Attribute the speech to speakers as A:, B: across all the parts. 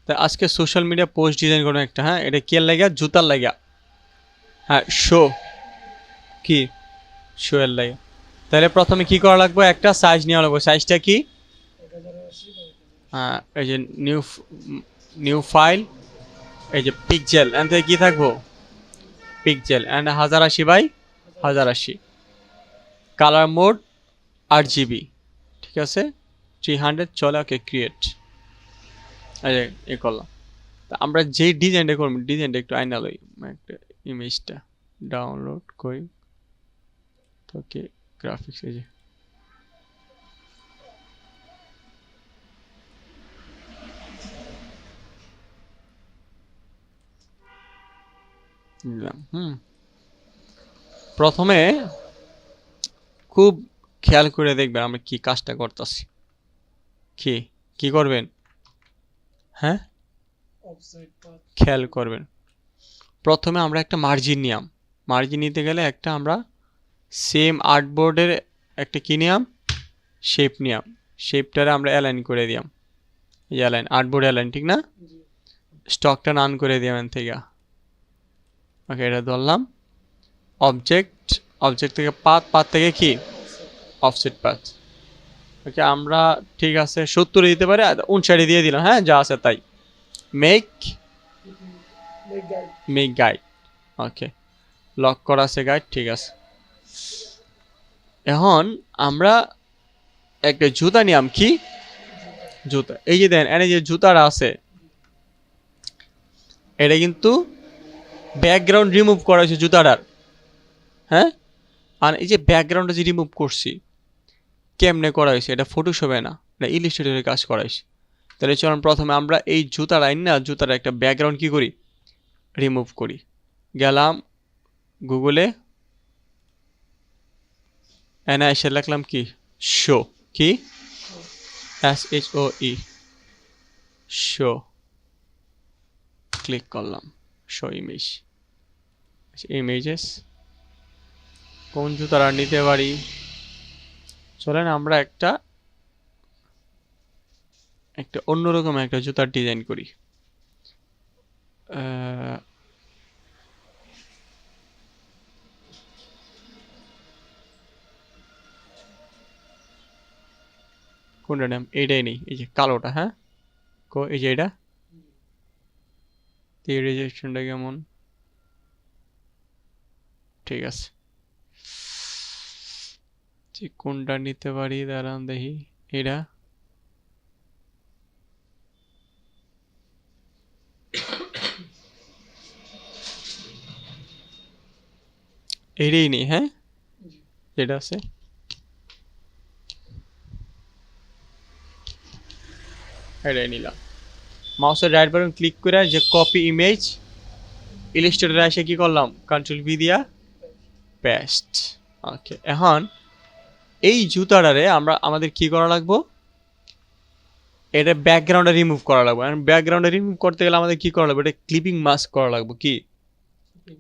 A: তা আজকে social media post design করবো একটা, হ্যাঁ এটা কে লাগা, জুতার লাগা, হ্যাঁ শো, কি শো এর লাগা। তাহলে প্রথমে কি করা লাগবে, একটা সাইজ নেওয়া লাগবে। সাইজটা কি, হ্যাঁ এই যে নিউ নিউ ফাইল, এই যে পিক্সেল এখান থেকে কি থাকবো, pixel and 1080 by 1080, colour mode 8 GB, ঠিক আছে 300 চলে। ওকে ক্রিয়েট, এই যে এ করলাম। তা আমরা যেই ডিজাইনটা করবো, ডিজাইনটা একটু আইনা লই, একটা ইমেজটা ডাউনলোড করি। তো ওকে গ্রাফিক্স, এই যে নিলাম। প্রথমে খুব খেয়াল করে দেখবেন আমরা কি কাজটা করতেছি। কি কি করবেন, হ্যাঁ খেয়াল করবেন। প্রথমে আমরা একটা মার্জিন নিয়াম, মার্জিন নিতে গেলে একটা আমরা সেম আর্টবোর্ডের একটা কি নিয়াম, শেপ নিয়াম। শেপটারে আমরা অ্যালাইন করে দিয়াম, এই অ্যালাইন, আর্টবোর্ড অ্যালাইন, ঠিক না। স্টকটা নান করে দিয়াম এখান থেকে। ওকে এটা ধরলাম অবজেক্ট, অবজেক্ট থেকে পাথ, পাথ থেকে কি অফসেট পাথ। ওকে আমরা ঠিক আছে 70 দিতে পারি, 59 দিয়ে দিলাম, হ্যাঁ যা আছে তাই। মেক মেক গাইড, ওকে লক করা আছে গাইড, ঠিক আছে। এখন আমরা একটা জুতা নিয়াম, কি জুতা, এই যে দেন এনে যে জুতাটা আছে, এটা কিন্তু ব্যাকগ্রাউন্ড রিমুভ করা হয়েছে জুতাটার, হ্যাঁ। আর এই যে ব্যাকগ্রাউন্ডটা যে রিমুভ করছি, কেমনে করা হয়েছে, এটা ফটোশপে না, এটা ইলিস্ট্রেটরে কাজ করা হয়েছে। তাহলে চলুন প্রথমে আমরা এই জুতা লাইন না, জুতার একটা ব্যাকগ্রাউন্ড কি করি, রিমুভ করি। গেলাম গুগলে, এনে এসে লিখলাম কি শো, কি SHOE শো, ক্লিক করলাম শো ইমেজ, ইমেজেস কোন জুতারা নিতে পারি। চলেন আমরা একটা একটা অন্যরকম একটা জুতার ডিজাইন করি। কোনটা নাম, এইটাই নেই, এই যে কালোটা, হ্যাঁ এই যে এটা, রেজিস্ট্রেশনটা কেমন, ঠিক আছে। যে কোনটা নিতে পারি দাঁড়ান দেখি, এটা এইটাই নেই, হ্যাঁ যেটা আছে এটাই নিলাম। মাউসের রাইট বাটন ক্লিক করে যে কপি ইমেজ, ইলিস্ট্রেটরে এসে কি করলাম, কন্ট্রোল ভি দিয়া পেস্ট। ওকে এখন এই জুতাটারে আমরা আমাদের কি করা লাগবো, এটা ব্যাকগ্রাউন্ডে রিমুভ করা লাগবে। আর ব্যাকগ্রাউন্ডে রিমুভ করতে গেলে আমাদের কি করা লাগবে, এটা ক্লিপিং মাস্ক করা লাগবে, কি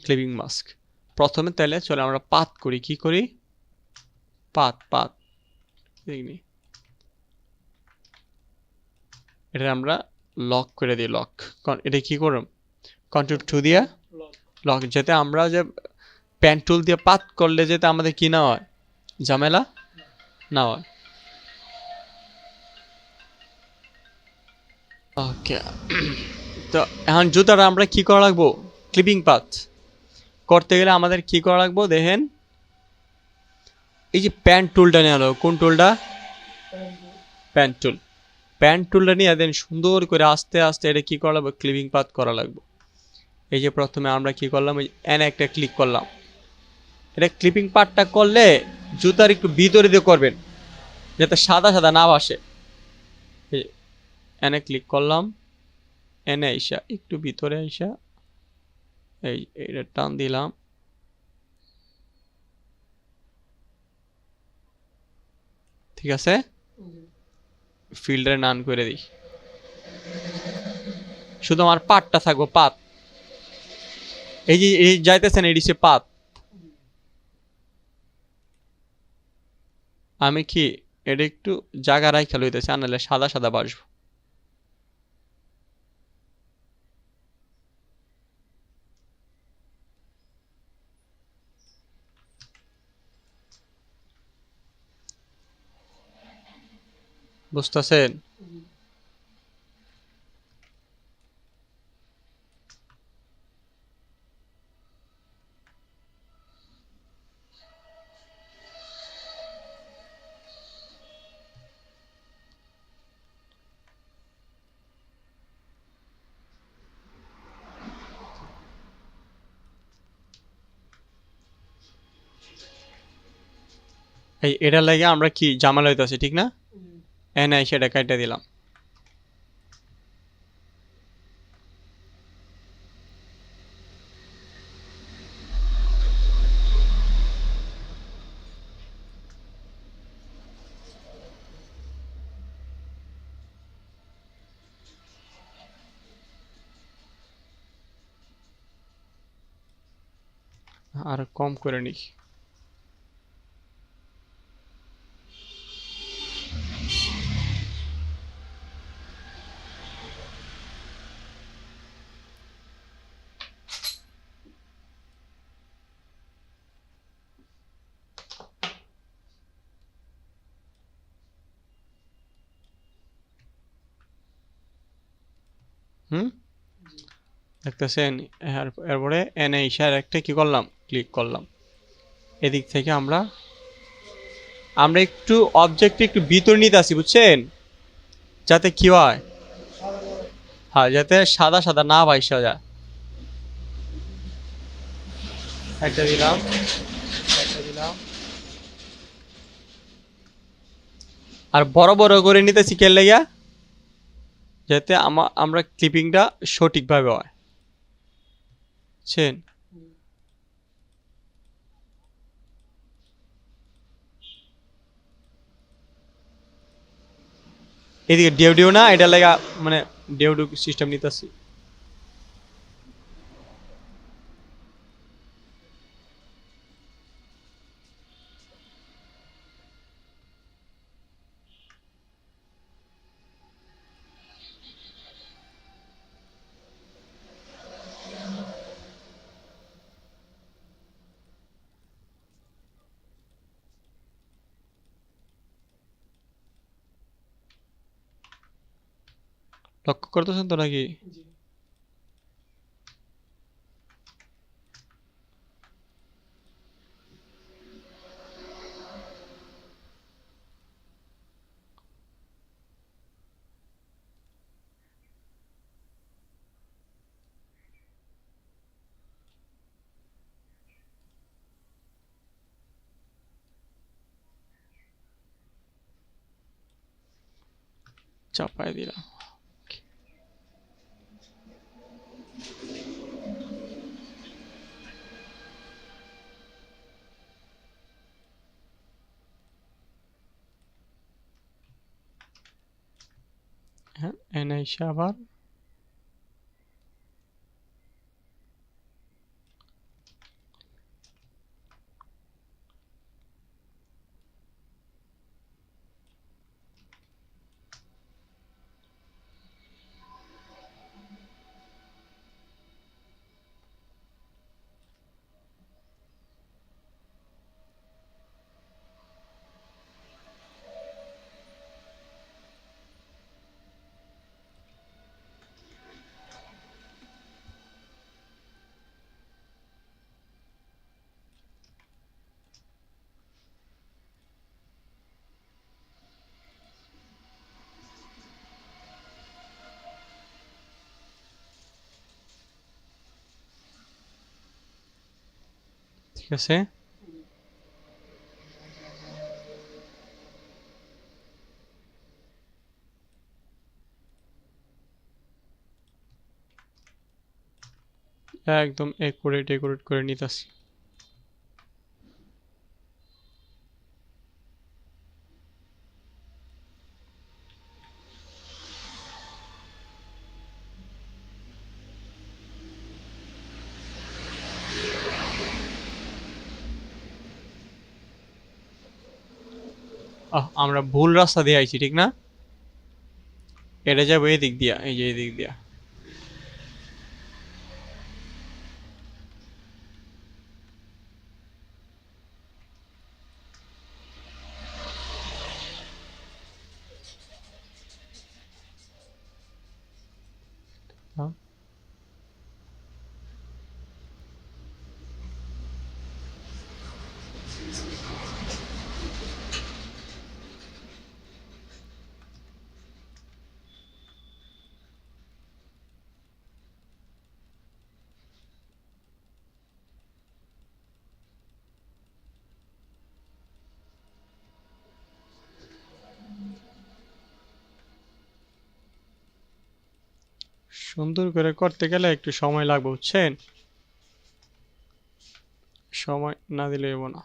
A: ক্লিপিং মাস্ক। প্রথমে তাহলে চলে আমরা পাত করি, কি করি পাত, পাত দেখিনি, এটা আমরা লক করে দিই, লক। এটা কি করলাম, কন্ট্রোল 2 দিয়া লক, যাতে আমরা যে পেন টুল দিয়ে পাত করলে যাতে আমাদের কি না হয়, ঝামেলা না হয়। ওকে তো এখন জুতাটা আমরা কি করা লাগবো, ক্লিপিং পাথ করতে গেলে আমাদের কি করা লাগবো দেখেন, এই যে প্যান টুলটা নিয়ে আলো, কোন টুলটা, প্যান টুল। প্যান টুলটা নিয়ে দেন সুন্দর করে আস্তে আস্তে এটা কি করা লাগবে, ক্লিপিং পাথ করা লাগবে। এই যে প্রথমে আমরা কি করলাম, এই এনে একটা ক্লিক করলাম, এটা ক্লিপিং পার্টটা করলে জুতার একটু ভিতরে দিয়ে করবেন যাতে সাদা সাদা না ভাসে। এনে ক্লিক করলাম, এনে আইসা একটু ভিতরে আইসা এই এটা টান দিলাম, ঠিক আছে। ফিল্ডারে নান করে দিই, শুধু আমার পাতটা থাকবো, পাত, এই যে এই যাইতেছেন এটি সে পাত। আমি কি এটা একটু জায়গা রাখা লইতেছি, আনালে সাদা সাদা বাসবো। বুঝতেছেন? এই এটার লাগে আমরা কি ঝামেলা হইতাছে, ঠিক না? এনে সেটা কাইটা দিলাম। আর কম করে নিই। হুম, দেখতেছেন? এরপরে এনে ইশার একটা কি করলাম, ক্লিক করলাম। এদিক থেকে আমরা আমরা একটু অবজেক্ট একটু ভিতর নিতে আসি, বুঝছেন? যাতে কি হয়, হ্যাঁ, যাতে সাদা সাদা না ভাইসা যায়। একটা দিলাম, একটা দিলাম। আর বড় বড় করে নিতেছি কেন লাগিয়া, যাতে আমরা ক্লিপিংটা সঠিকভাবে হয়, বুঝছেন? এদিকে ডেউ ডেউ না, এটা লাগা মানে ডেউ ডেউ সিস্টেম নিতেছি। লক্ষ্য করতেছেন তো নাকি? চাপাই দিলাম। হ্যাঁ, এনে এসে আবার ঠিক আছে। একদম একুরেট একুরেট করে নিতেছি। আমরা ভুল রাস্তা দিয়ে আইছি, ঠিক না? এটা যাবো এই দিক দিয়া, এই যে এই দিক দিয়া। হ্যাঁ। সুন্দর করে করতে গেলে একটু সময় লাগবে, বুঝছেন? সময় না দিলে হবো না।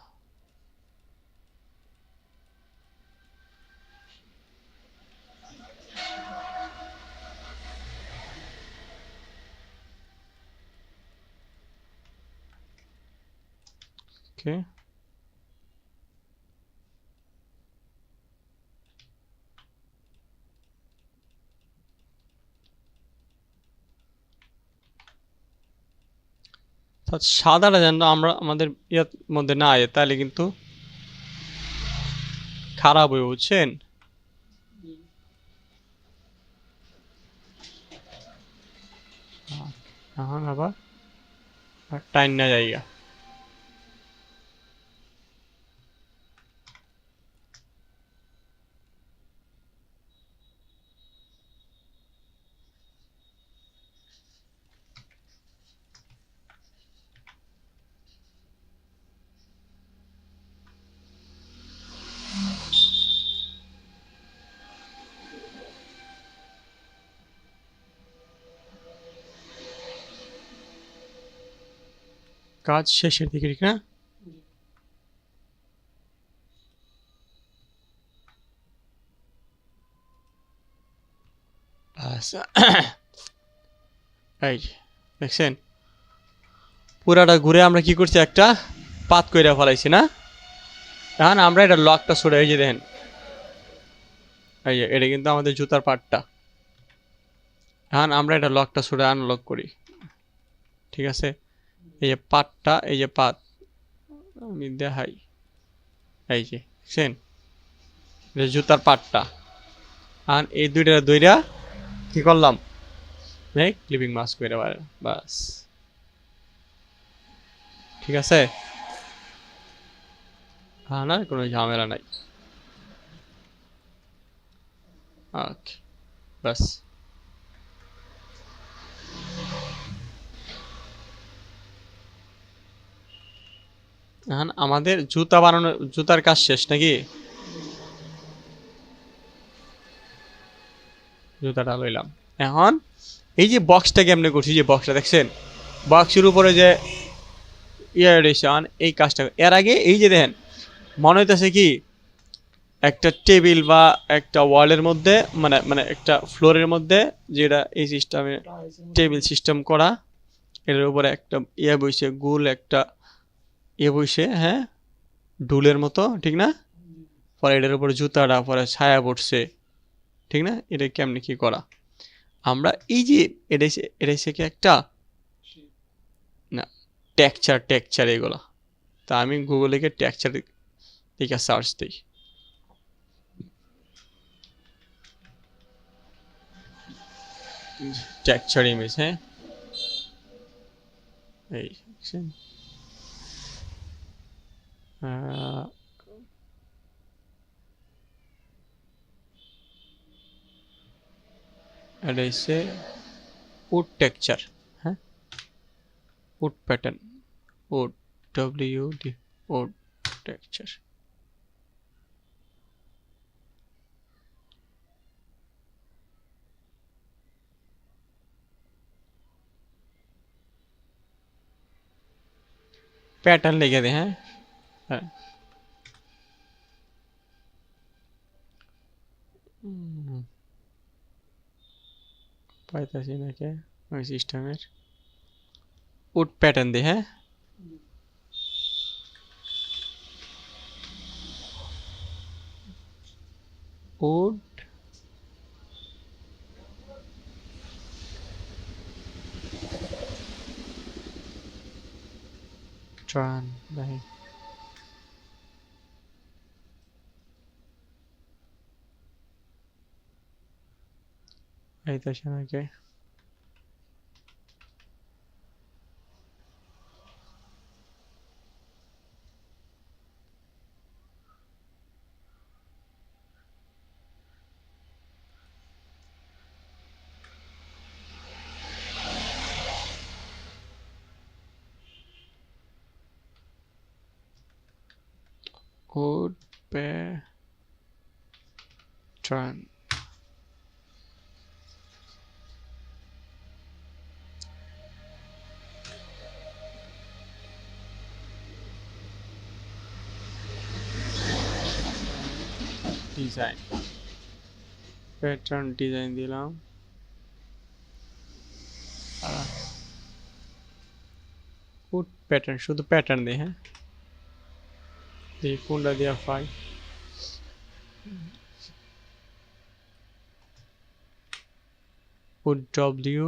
A: ওকে। সাদাটা যেন আমরা আমাদের ইয়ার মধ্যে না আয়, তাহলে কিন্তু খারাপ হয়ে, বুঝছেন? এখন আবার টাইম না জায়গা। কাজ শেষের দিকে, ঠিক না? আচ্ছা। এই যে, দেখছেন পুরাটা ঘুরে আমরা কি করছি, একটা পাত কইরা ফেলাইছি না? এখন আমরা এটা লকটা সরে, এই যে দেখেন, এই যে এটা কিন্তু আমাদের জুতার পাটটা। এখন আমরা এটা লকটা সরে আনলক করি, ঠিক আছে? এই যে পাতটা, এই যে পাত, আমি দেখাই, এই যে দেখছেন, এটা জুতার পাটটা। আর এই দুইটা দইরা কি করলাম, ক্লিপিং মাস্ক করে, বাস, ঠিক আছে? হ্যাঁ, না কোনো ঝামেলা নাই। ওকে, বাস। এখন আমাদের জুতা বানানো, জুতার কাজ শেষ নাকি? জুতাটা লইলাম। এখন এই যে বক্সটা কেমনে করছি, যে বক্সটা দেখছেন, বক্সের উপরে যে ইয়ারেশন, এই কাজটা এর আগে এই যে দেখেন, মনে হইতেছে কি একটা টেবিল বা একটা ওয়ালের মধ্যে, মানে মানে একটা ফ্লোরের মধ্যে, যেটা এই সিস্টেমে টেবিল সিস্টেম করা, এর উপরে একটা ইয়ে বইছে, গোল একটা ইয়ে বইছে, হ্যাঁ, ডুলের মতো, ঠিক না? পরে এটার উপরে জুতাটা পরে ছায়া পড়ছে, ঠিক না? এটা কেমনে কি করা, আমরা এই যে এটা কি একটা, না, টেক্সচার টেক্সচার এগুলো। তা আমি গুগলে গিয়ে টেক্সচার দিকে সার্চ দিই, টেক্সচার ইমেজ, হ্যাঁ, এই দেখছেন? আহ, এটা হচ্ছে উড টেক্সচার, হ্যাঁ, wood pattern, wood, W D, wood texture. Pattern লিখে দে, হ্যাঁ, হ্যাঁ। পাইতাছি নাকি ওই সিস্টেমের, উড প্যাটার্ন দে, হ্যাঁ, উড ট্রান, দেখি পাইতাছি নাকি। wood pattern. Design pattern design দিলাম কোড প্যাটার্ন শুধু প্যাটার্ন দেই হ্যাঁ দেখি কোনটা দিয়া পাই কোড ডব্লিউ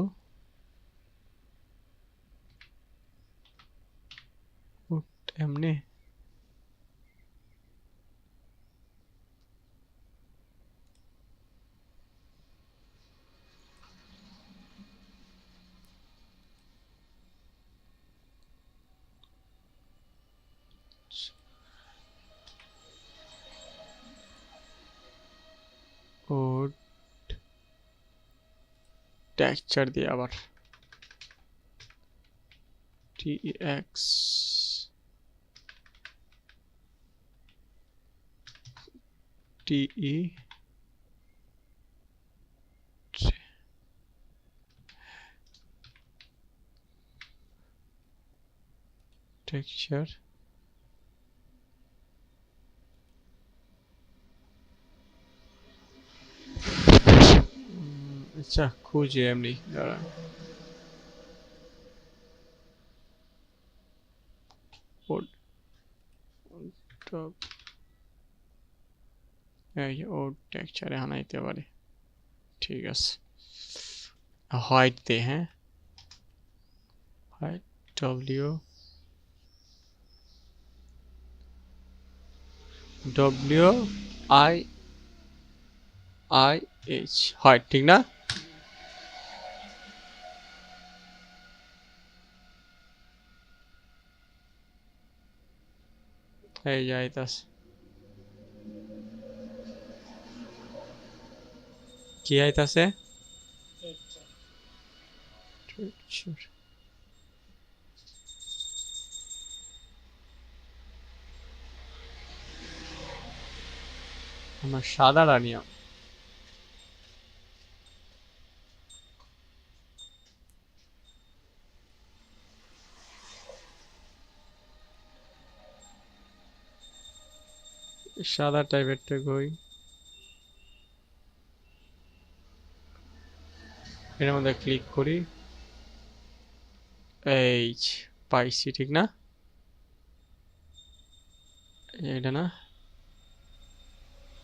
A: কোড এমনি কোড টেক্সচার দিয়ে আবার টিএক্স টিই টেক্সচার আচ্ছা খুঁজি এমনি দাঁড়ান কোড টপ এই ও টেক্সচারে আনাইতে পারে ঠিক আছে হোয়াইট দে হ্যাঁ white W W I I H white ঠিক না এই যাইতাছে কি আইতাছে আমার সাদা রানিয়া সাদা টাইপেরটা কই এর মধ্যে ক্লিক করি এই পাইছি ঠিক না এটা না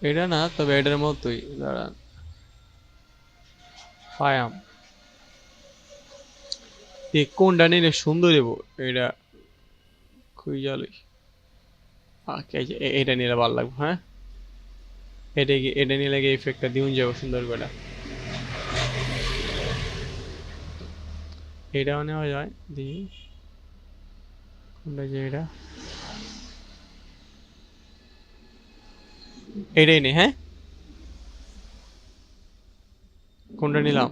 A: এটা না তবে এটার মতোই দাঁড়ান পায়াম এই কোনটা নিলে সুন্দর দেবো এটা খুবই জালই এটা নিলে ভালো লাগবে হ্যাঁ এটা নিলে ইফেক্টটা দিউন যাবো সুন্দর করে এটাও নেওয়া যায় দিই কোনটা যে এটা এটাই নেই হ্যাঁ কোনটা নিলাম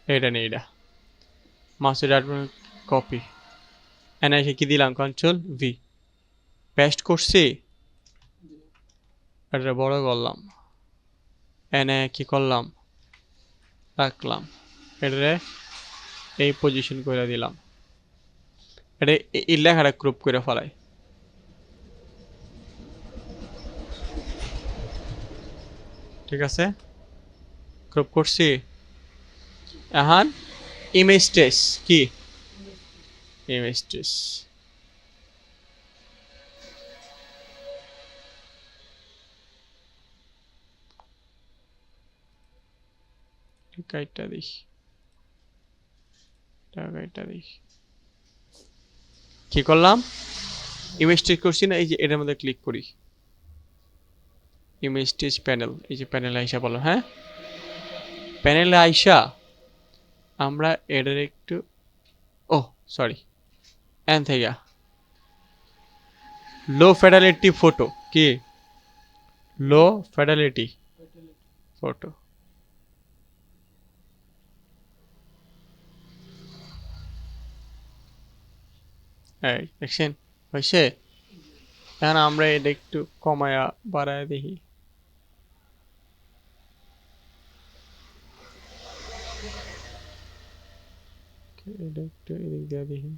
A: এটা নেই এটা মাস্টার ডাট কপি এনে এসে কি দিলাম কন্ট্রোল ভি পেস্ট করছি এটা বড় করলাম এনে কি করলাম রাখলাম এটারে এই পজিশন করে দিলাম এটা এই লেখাটা গ্রুপ করে ফেলাই ঠিক আছে গ্রুপ করছি এখন ইমেজ ট্রেস কি ইমেজ ট্রেস কাইটটা দেখি কাইটটা দেখি কি করলাম ইমেজ ট্রেস করছি না এই যে এটার মধ্যে ক্লিক করি ইমেজ ট্রেস প্যানেল এই যে প্যানেলে আইসা বলো হ্যাঁ প্যানেলে আইসা আমরা এটার একটু ও সরি এন থেকে লো ফিডেলিটি ফটো কি লো ফিডেলিটি ফটো এই দেখছেন হয়েছে? এখন আমরা এটা একটু কমায়া বাড়ায় দেখি। এটা একটু এদিক দিয়ে দেখি।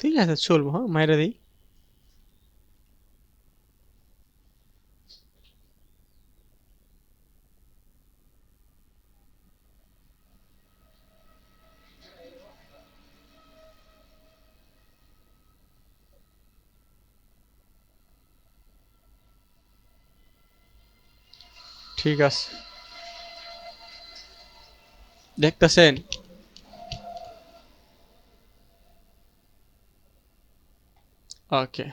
A: ঠিক আছে, চলবো। হ্যাঁ, মাইরা দিই। ঠিক আছে, দেখতেছেন? ওকে,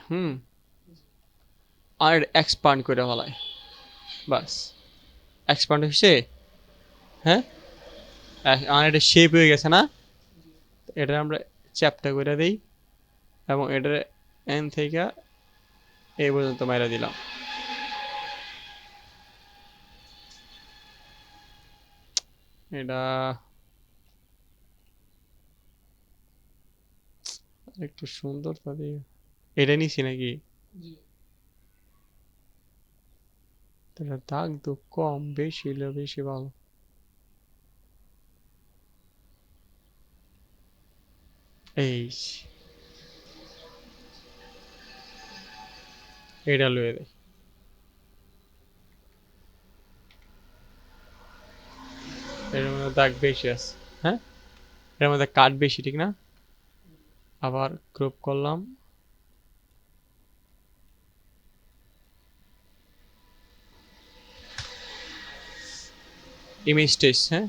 A: আর এক্সপান্ড করে ফেলায়। বাস, এক্সপান্ড হয়েছে। হ্যাঁ, আর এটা শেপ হয়ে গেছে না? এটা আমরা চ্যাপটা করে দিই এবং এটার এন থেকে এই পর্যন্ত মাইরা দিলাম। এটা একটু সুন্দর ভাবে এটা নিছি নাকি? তাহলে দাগ তো কম, বেশি হলে বেশি ভালো। এই এটা লয়ে দেয়। এর মধ্যে দাগ বেশি আছে। হ্যাঁ, এর মধ্যে কাট বেশি, ঠিক না? আবার ক্রপ করলাম। ইমেজ টেস্ট, হ্যাঁ,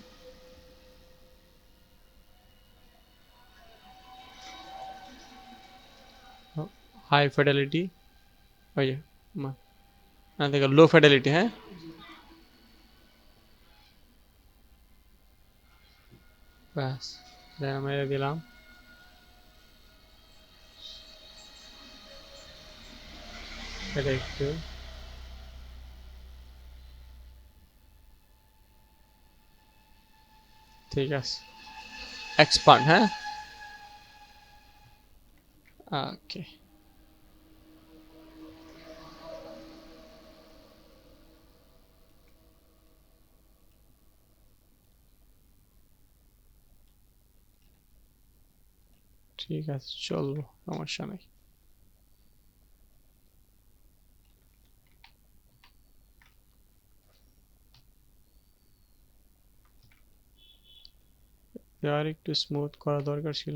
A: হাই ফিডেলিটি, ওই যে না দেখো লো ফিডেলিটি, হ্যাঁ। ব্যাস, মেরে দিলাম। এটা একটু ঠিক আছে, এক্সপান্ড, হ্যাঁ। ওকে, ঠিক আছে, চলবো, সমস্যা নেই। আর একটু স্মুথ করা দরকার ছিল।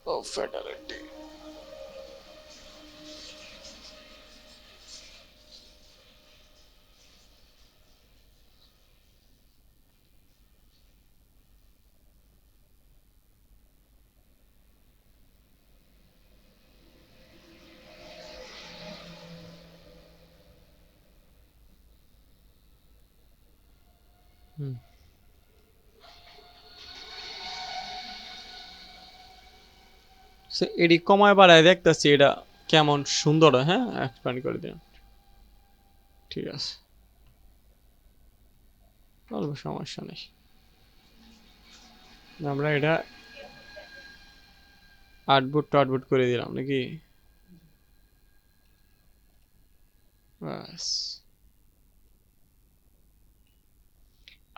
A: ও ফেডারেটি, হুম। এডি কমায় বাড়ায় দেখতেছি এটা কেমন সুন্দর হয়, হ্যাঁ, এক্সপ্যান্ড করে দিলাম। ঠিক আছে, অল্প সমস্যা নেই। আমরা এটা আটবুট করে দিলাম নাকি? বাস,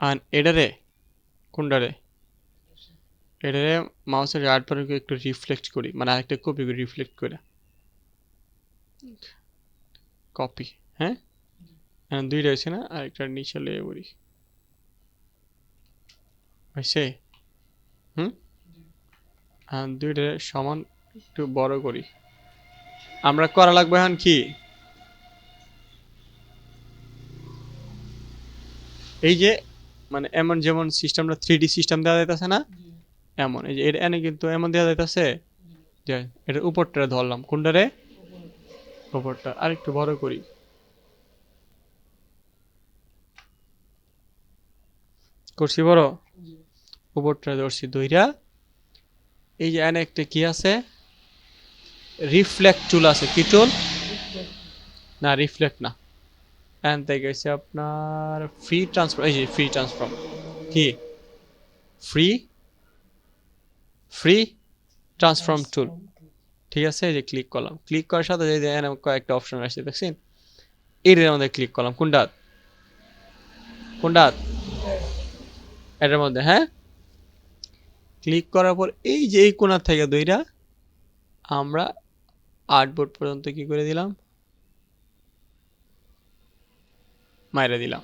A: আর এটারে কোনটারে? এটারে মাউসের রাইট বাটনকে একটু রিফ্লেক্ট করি, মানে আরেকটা কপি করে রিফ্লেক্ট করে কপি, হ্যাঁ। হ্যাঁ, দুইটা আছে না, আরেকটা নিচে লেগে করি। হয়েছে? হুম, দুইটা সমান একটু বড় করি। আমরা করা লাগবে এখন কি, এই যে মানে এমন যেমন সিস্টেমটা 3D সিস্টেম দেওয়া যাইতেছে না, এমন এই যে এটা এনে কিন্তু এমন দেওয়া যাইতেছে যে এটার উপরটা ধরলাম, কোনটারে, উপরটা আর একটু বড় করি। করছি বড়, উপরটা ধরছি দইরা। এই যে এনে একটা কি আছে, রিফ্লেক্ট টুল আছে, কি টুল, না রিফ্লেক্ট না, এন থেকে গেছে আপনার ফ্রি ট্রান্সফর্ম, এই যে ফ্রি ট্রান্সফর্ম, কি ফ্রি, ফ্রি ট্রান্সফর্ম টুল। ঠিক আছে, এই যে ক্লিক করলাম, ক্লিক করার সাথে যে এখানে কয়েকটা অপশন আসছে দেখছেন, এর মধ্যে ক্লিক করলাম, কোনটা, কোনটা, এটার মধ্যে, হ্যাঁ। ক্লিক করার পর এই যে এই কোণা থেকে দইরা আমরা আর্টবোর্ড পর্যন্ত কি করে দিলাম, মাইরা দিলাম।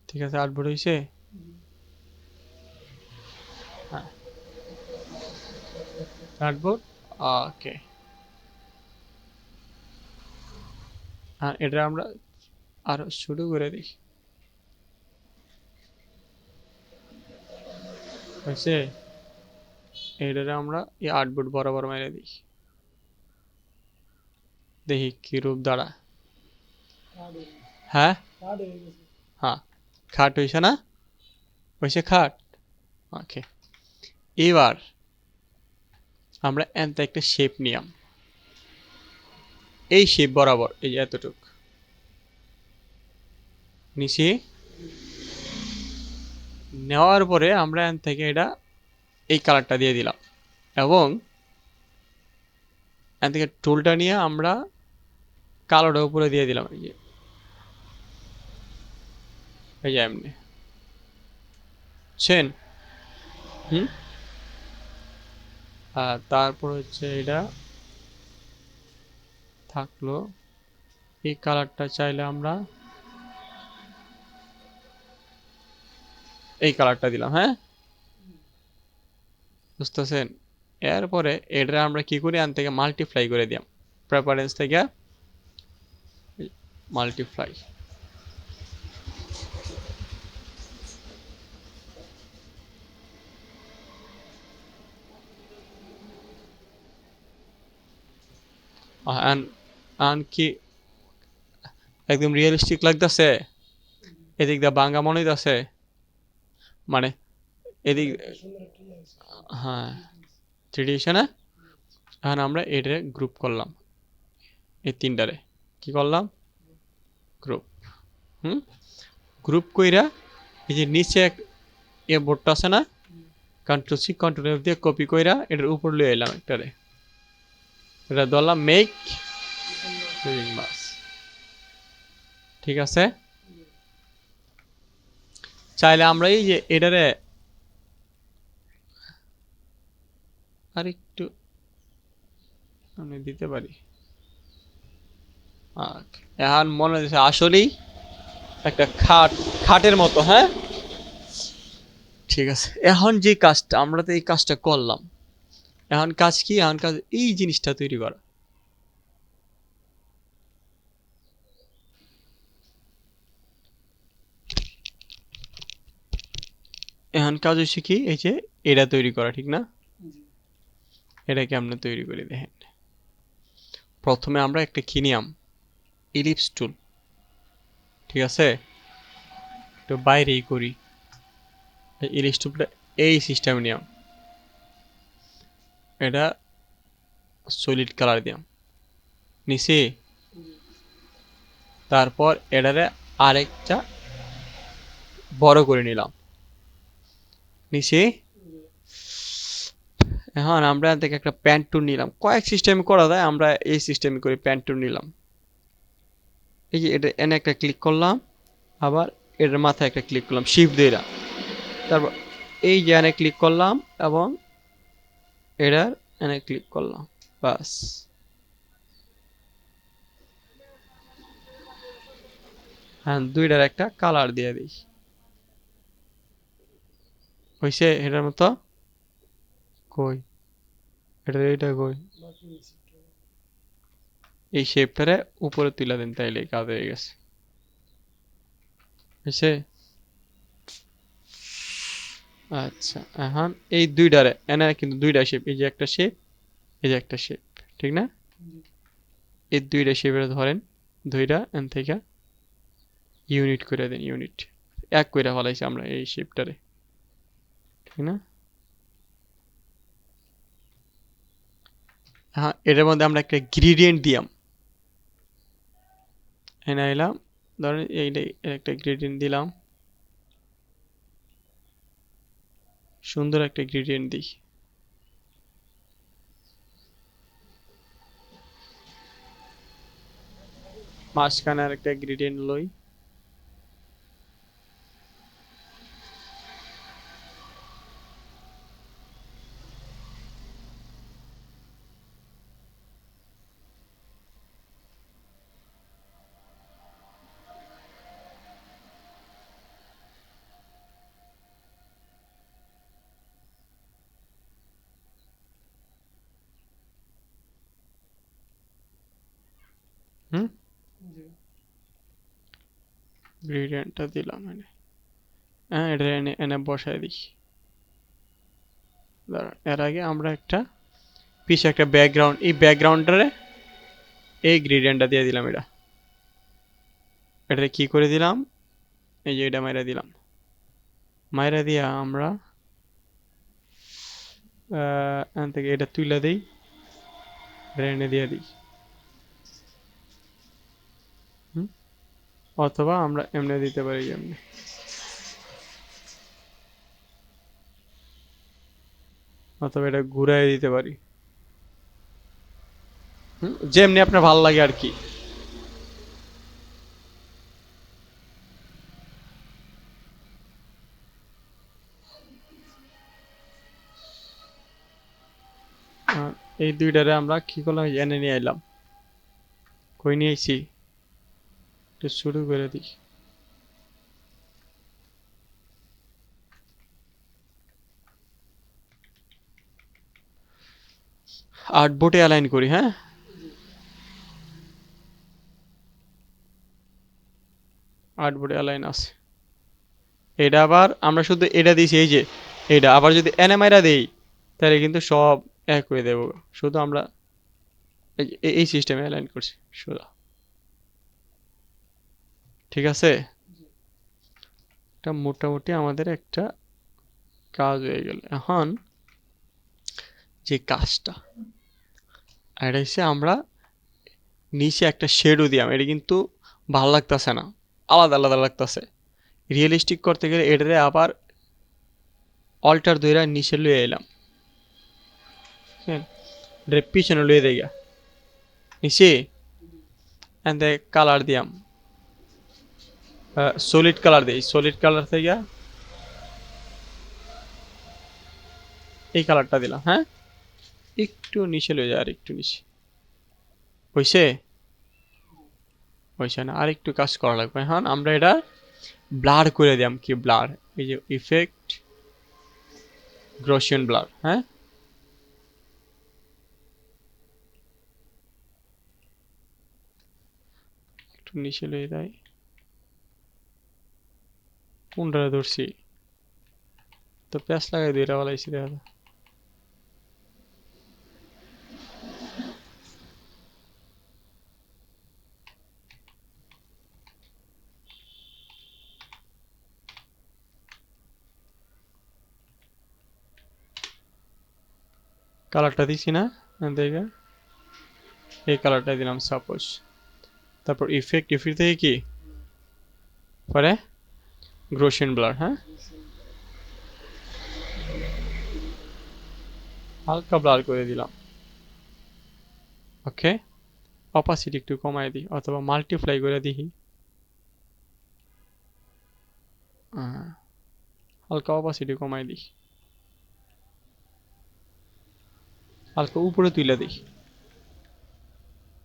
A: ঠিক আছে, আর্টবোর্ড হয়েছে, হ্যাঁ আর্টবোর্ড, ওকে। আর এটা আমরা আরো শুরু করে দিই, হয়েছে। এটারে আমরা এই আর্টবোর্ড বরাবর মেরে দিই, দেখি কি রূপ দাঁড়া। হ্যাঁ, হ্যাঁ খাট হয়েছে না, হয়েছে খাট, ওকে। এবার আমরা এনতে একটা শেপ নিলাম, এই শেপ বরাবর এই যে এতটুক নিচে নেওয়ার পরে আমরা এন থেকে এটা এই কালারটা দিয়ে দিলাম, এবং এন থেকে টুলটা নিয়ে আমরা কালোটা উপরে দিয়ে দিলাম, এই যে এই যে এমনি, বুঝছেন। হুম। আর তারপর হচ্ছে এটা থাকলো, এই কালারটা চাইলে আমরা এই কালারটা দিলাম, হ্যাঁ বুঝতেছেন। এরপরে এটা আমরা কি করি, আন থেকে মাল্টিপ্লাই করে দিলাম, প্রেফারেন্স থেকে মাল্টিপ্লাই, আন কি একদম রিয়েলিস্টিক লাগতেছে, এদিক দিয়ে বাঙ্গা মনে হইতাছে, মানে এদিক, হ্যাঁ 3D না। এখন আমরা এটারে গ্রুপ করলাম, এই তিনটারে কি করলাম, গ্রুপ। হুম, গ্রুপ কইরা এই যে নিচে এ বোর্ডটা আছে না, কন্ট্রোল সি কন্ট্রোল এফ দিয়ে কপি কইরা এটার উপর লিয়ে এলাম একটারে, এটা ধরলাম মেক মুভিং মাস। ঠিক আছে, চাইলে আমরা এই যে এটারে আরেকটু আমি দিতে পারি। এখন মনে হচ্ছে আসলেই একটা খাট, খাটের মতো, হ্যাঁ ঠিক আছে। এখন যে কাজটা আমরা তো এই কাজটা করলাম, এখন কাজ কি, এখন কাজ এই জিনিসটা তৈরি করা। এখন কাজ হচ্ছে কি, এই যে এটা তৈরি করা, ঠিক না, এটাকে আমরা তৈরি করে দেখেন। প্রথমে আমরা একটা কিনিয়াম ইলিপস টুল, ঠিক আছে, একটু বাইরেই করি, ইলিপস টুলটা এই সিস্টেমে নিয়াম, এটা সলিড কালার দিয়াম নিচে, তারপর এটারে আরেকটা বড় করে নিলাম নিচে। এখন আমরা থেকে একটা প্যান্ট টুল নিলাম, কয়েক সিস্টেমে করা যায়, আমরা এই সিস্টেমে করি, প্যান্ট টুল নিলাম, এই যে এটা এনে একটা ক্লিক করলাম, আবার এটার মাথায় একটা ক্লিক করলাম শিফট দিয়ে, তারপর এই যে এনে ক্লিক করলাম এবং এটার এনে ক্লিক করলাম, বাস। হ্যাঁ দুইটার একটা কালার দিয়ে দিই, হইছে এটার মতো? কই এটা কই? এই শেপটারে উপরে তুলে দেন, তাইলে কাজ হয়ে গেছে। হইছে? আচ্ছা, এখন এই দুইটারে এনে কিন্তু দুইটা শেপ, এই যে একটা শেপ, এই যে একটা শেপ, ঠিক না? এই দুইটা শেপের ধরেন, দুইটা এন থেকে ইউনিট করে দেন, ইউনিট এক কইরা ফলাইছি আমরা এই শেপটারে, ঠিক না? হ্যাঁ, এটার মধ্যে আমরা একটা গ্রেডিয়েন্ট দিয়াম, এনে এলাম, ধরেন এইটাই একটা গ্রেডিয়েন্ট দিলাম, সুন্দর একটা গ্রেডিয়েন্ট দিই। মাঝখানে আর একটা গ্রেডিয়েন্ট লই। হুম, গ্রেডিয়েন্টটা দিলাম এনে। হ্যাঁ, এটা এনে এনে বসায় দিই। দাঁড়ান, এর আগে আমরা একটা পিছে একটা ব্যাকগ্রাউন্ড, এই ব্যাকগ্রাউন্ডটারে এই গ্রেডিয়েন্টটা দিয়ে দিলাম। এটা কি করে দিলাম, এই যে এটা মাইরা দিলাম, মাইরা দিয়া আমরা এখান থেকে এটা তুলে দিই, এনে দিয়ে দিই। হুম, অথবা আমরা এমনি দিতে পারি, এমনি, অথবা এটা ঘুরাই দিতে পারি। হুম, যেমনি আপনার ভালো লাগে আর কি। আহ, এই দুইটারে আমরা কি করলাম, এনে নিয়ে এলাম। কই নিয়ে আইছি, একটু শুরু করে দিই। আর্টবোর্ডে অ্যালাইন করি, হ্যাঁ। আর্টবোর্ডে অ্যালাইন আছে। এটা আবার আমরা শুধু এটা দিছি, এই যে এটা আবার যদি এনএমআইরা দেই, তাহলে কিন্তু সব এক হয়ে দেবো। শুধু আমরা এই সিস্টেমে অ্যালাইন করছি শুধু, ঠিক আছে? এটা মোটামুটি আমাদের একটা কাজ হয়ে গেল। এখন যে কাজটা, এটা হচ্ছে আমরা নিচে একটা শেডও দিলাম, এটা কিন্তু ভালো লাগতেছে না, আলাদা আলাদা লাগতেছে। রিয়েলিস্টিক করতে গেলে এটারে আবার অল্টার ধরে নিচে লুয়ে এলাম, হ্যাঁ, এটা পিছনে লুয়ে দেই গা নিচে, এন্ড কালার দিয়াম, সলিড কালার দেই, সলিড কালার থেকে এই কালারটা দিলাম, হ্যাঁ। একটু নিচে লয়ে যায়, আর একটু নিচে, হইছে? হইছে না, আর একটু কাজ করা লাগবে। এখন আমরা এটা ব্লার করে দিলাম, কি ব্লার, এই যে ইফেক্ট, গ্রসিয়ান ব্লার, হ্যাঁ। একটু নিচে লয়ে দেয়, কোনটা ধরছি, তো প্যাঁচ লাগাই দুইটা বলাইছি, দেখা যায়। কালারটা দিছি না, দেখে এই কালারটা দিলাম সাপোজ। তারপর ইফেক্ট, ইফেক্ট থেকে কি পরে গ্রোশিয়ান ব্লার, হ্যাঁ, হালকা ব্লার করে দিলাম। ওকে, অপাসিটি একটু কমাই দিই, অথবা মাল্টিপ্লাই করে দিই, হালকা অপাসিটি কমাই দিই, হালকা উপরে তুলে দিই,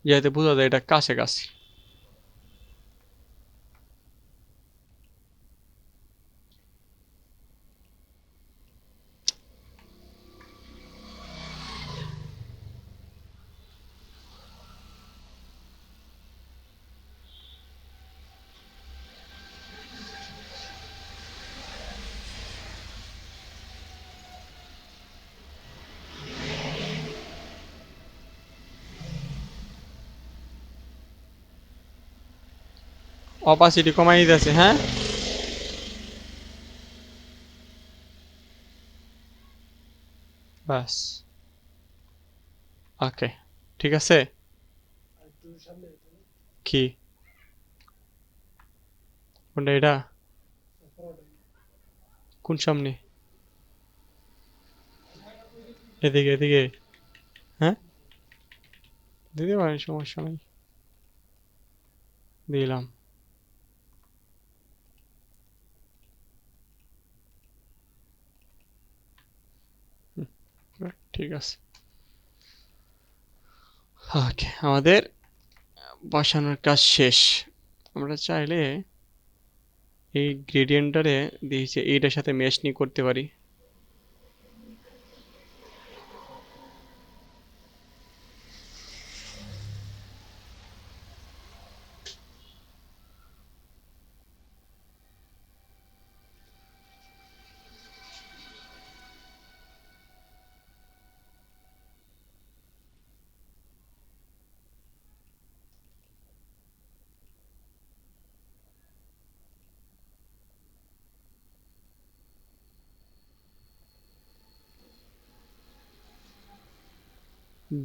A: যাতে বোঝা যায় এটা কাছাকাছি। অপাসিটি কমাই দিতেছে, হ্যাঁ। বাস, ওকে, ঠিক আছে। কি কোনটা এটা? কোন সামনে? এদিকে এদিকে, হ্যাঁ দিতে পারেন, সমস্যা নেই, দিলাম। ঠিক আছে, ওকে, আমাদের বসানোর কাজ শেষ। আমরা চাইলে এই গ্রেডিয়েন্টারে দিয়েছে এইটার সাথে মেশ নিয়ে করতে পারি।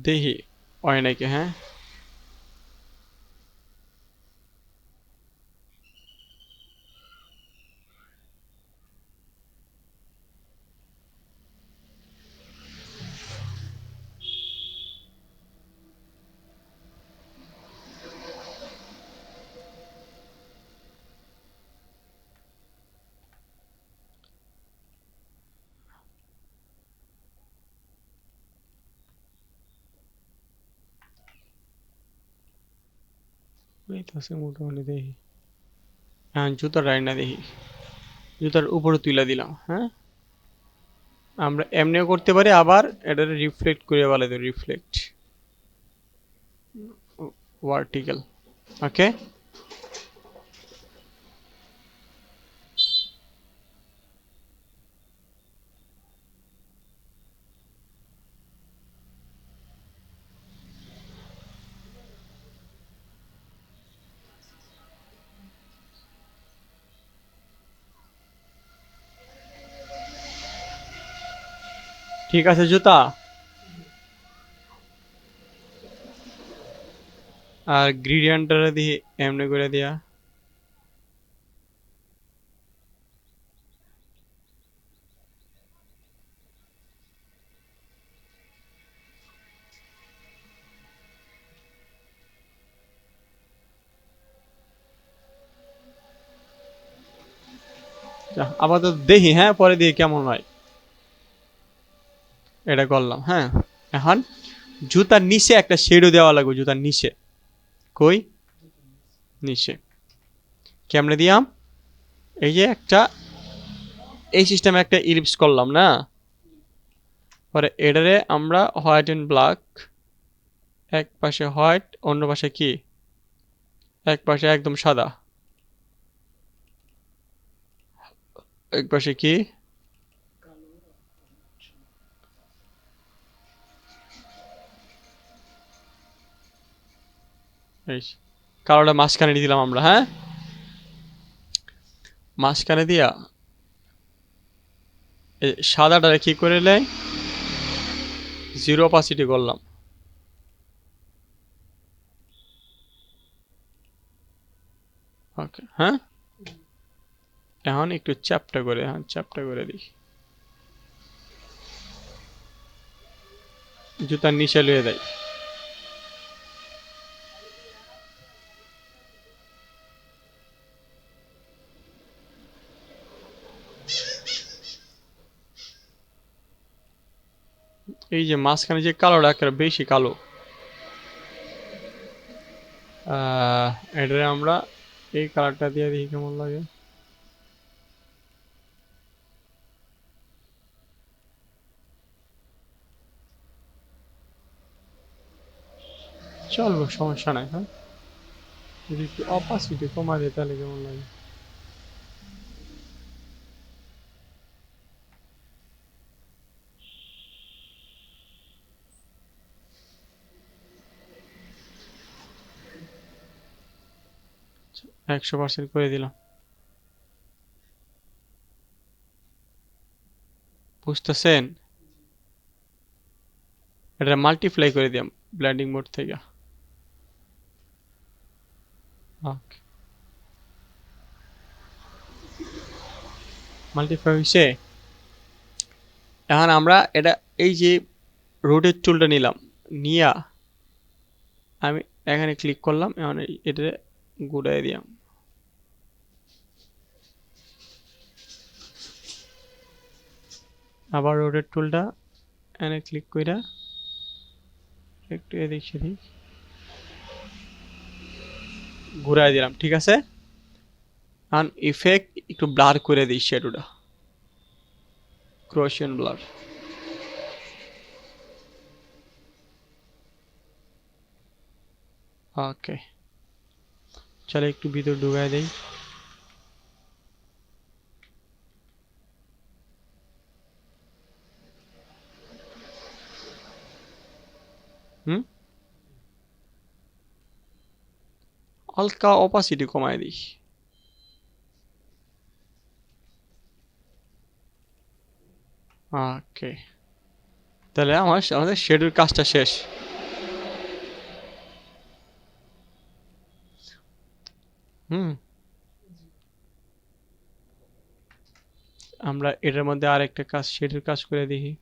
A: দেখি হয় নাকি, হ্যাঁ। এই তো আছে মোটামুটি, দেখি। হ্যাঁ, জুতার রাইনা দেখি, জুতার উপরে তুলে দিলাম, হ্যাঁ। আমরা এমনিও করতে পারি, আবার এটা রিফ্লেক্ট করে বলে, তো রিফ্লেক্ট ভার্টিক্যাল, ওকে। ঠিক আছে জুতা। আর গ্রেডিয়েন্টটা দিয়ে এমনি করে দিয়া। যা, আপাতত দেখি, হ্যাঁ, পরে দিয়ে কেমন হয়। এটা করলাম, হ্যাঁ। এখন জুতার নিচে একটা শেডও দেওয়া লাগবে, জুতার নিচে। কই? নিচে কেমনে দিয়াম? এই যে একটা, এই সিস্টেমে একটা ইলিপস করলাম না, পরে এটারে আমরা হোয়াইট এন্ড ব্ল্যাক, এক পাশে হোয়াইট, অন্য পাশে কি, এক পাশে একদম সাদা, এক পাশে কি, এই কালোটা মাঝখানে দিয়ে দিলাম আমরা, হ্যাঁ। মাঝখানে দিয়া এই সাদাটারে কি করে নেয়, জিরো অপাসিটি করলাম, ওকে, হ্যাঁ। এখন একটু চ্যাপটা করে, হ্যাঁ চ্যাপটা করে দিই, জুতার নিচে লুয়ে দেয়। এই যে মাঝখানে যে কালোটা একটা বেশি কালো, এটারে আমরা এই কালারটা দিয়ে দেখি কেমন লাগে। চলবে, সমস্যা নাই, হ্যাঁ। যদি একটু অপাসিটি কমা দেয় তাহলে কেমন লাগে। 100% করে দিলাম। বুঝতেছেন? এটা মাল্টিপ্লাই করে দিলাম ব্লেন্ডিং মোড থেকে। ওকে, মাল্টিপ্লাই হয়েছে। এখন আমরা এটা এই যে রোটেট টুলটা নিলাম, নিয়া আমি এখানে ক্লিক করলাম, এখন এটা ঘুরাই দিলাম। আবার রোটেট টুলটা এখানে ক্লিক কইরা একটু এদিক সেদিক ঘুরাই দিলাম, ঠিক আছে। এখন ইফেক্ট একটু ব্লার করে দিই শ্যাডোটা, ক্রোশিয়ান ব্লার। ওকে, চলো একটু ভিতর ঢুকাই দেই। হুম, হালকা অপাসিটি কমাই দিই। ওকে, তাহলে আমাদের শ্যাডোর কাজটা শেষ। হুম, আমরা এটার মধ্যে আরেকটা কাজ, শ্যাডোর কাজ করে দেখি।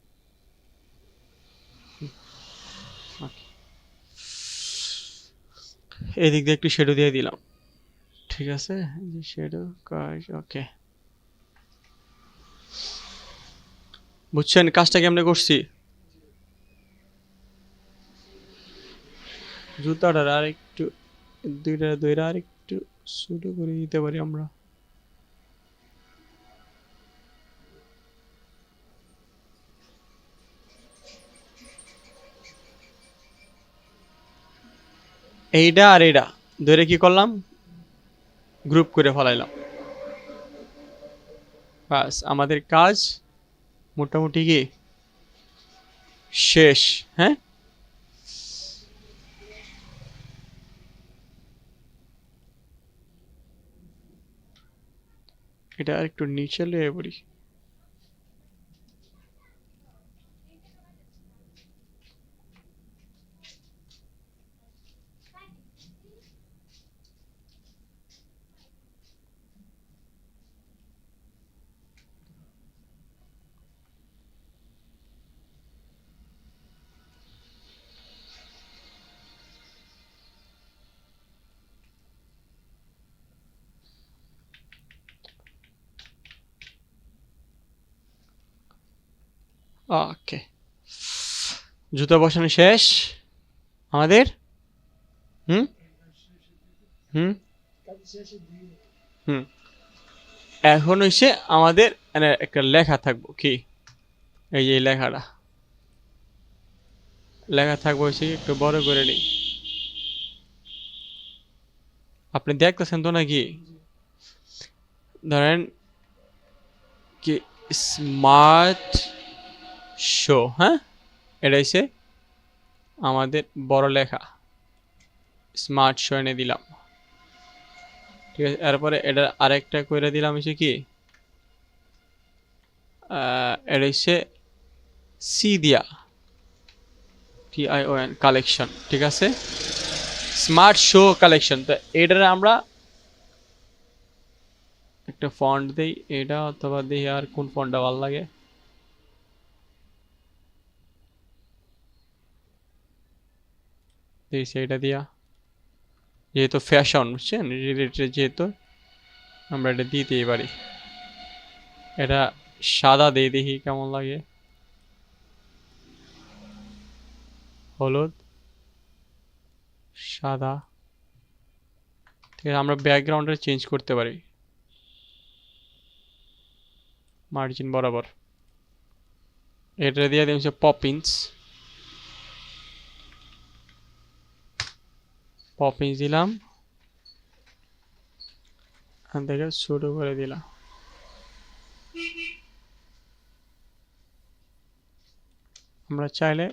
A: এদিক দিয়ে একটু শ্যাডো দিয়ে দিলাম, ঠিক আছে। শ্যাডো কাজ, ওকে। বুঝছেন কাজটা কেমনে করছি? জুতাটার আর একটু, দুইটা আর একটু ছোট করে দিতে পারি আমরা। এইটা আর এইটা ধরে কি করলাম, গ্রুপ করে ফেলাইলাম। বাস আমাদের কাজ মোটামুটি কি শেষ। হ্যাঁ, এটা আর একটু নিচে লয়ে পড়ি। ওকে, জুতা বসানো শেষ আমাদের। হুম হুম হুম, এখন হইছে আমাদের মানে একটা লেখা থাকবো কি, এই যে লেখাটা লেখা থাকবো হচ্ছে কি, একটু বড় করে নিই। আপনি দেখতেছেন তো নাকি? ধরেন কি, স্মার্ট শো, হ্যাঁ, এটা হচ্ছে আমাদের বড় লেখা, স্মার্ট শো এনে দিলাম, ঠিক আছে। এরপরে এটা আরেকটা করে দিলাম হচ্ছে কি, এটা হচ্ছে সি দিয়া, TION কালেকশন, ঠিক আছে, স্মার্ট শো কালেকশন। তো এটার আমরা একটা ফন্ট দেই, এটা অথবা দেখি আর কোন ফন্টটা ভালো লাগে। দিয়েছি এটা দিয়া, যেহেতু ফ্যাশন বুঝছেন রিলেটেড, যেহেতু আমরা এটা দিতেই পারি। এটা সাদা দিয়ে দেখি কেমন লাগে, হলুদ, সাদা, ঠিক আছে। আমরা ব্যাকগ্রাউন্ডটা চেঞ্জ করতে পারি মার্জিন বরাবর। এটা দিয়ে দিই হচ্ছে পপিন্স, পপিন্স দিলাম, এখান থেকে শুরু করে দিলাম। আমরা চাইলে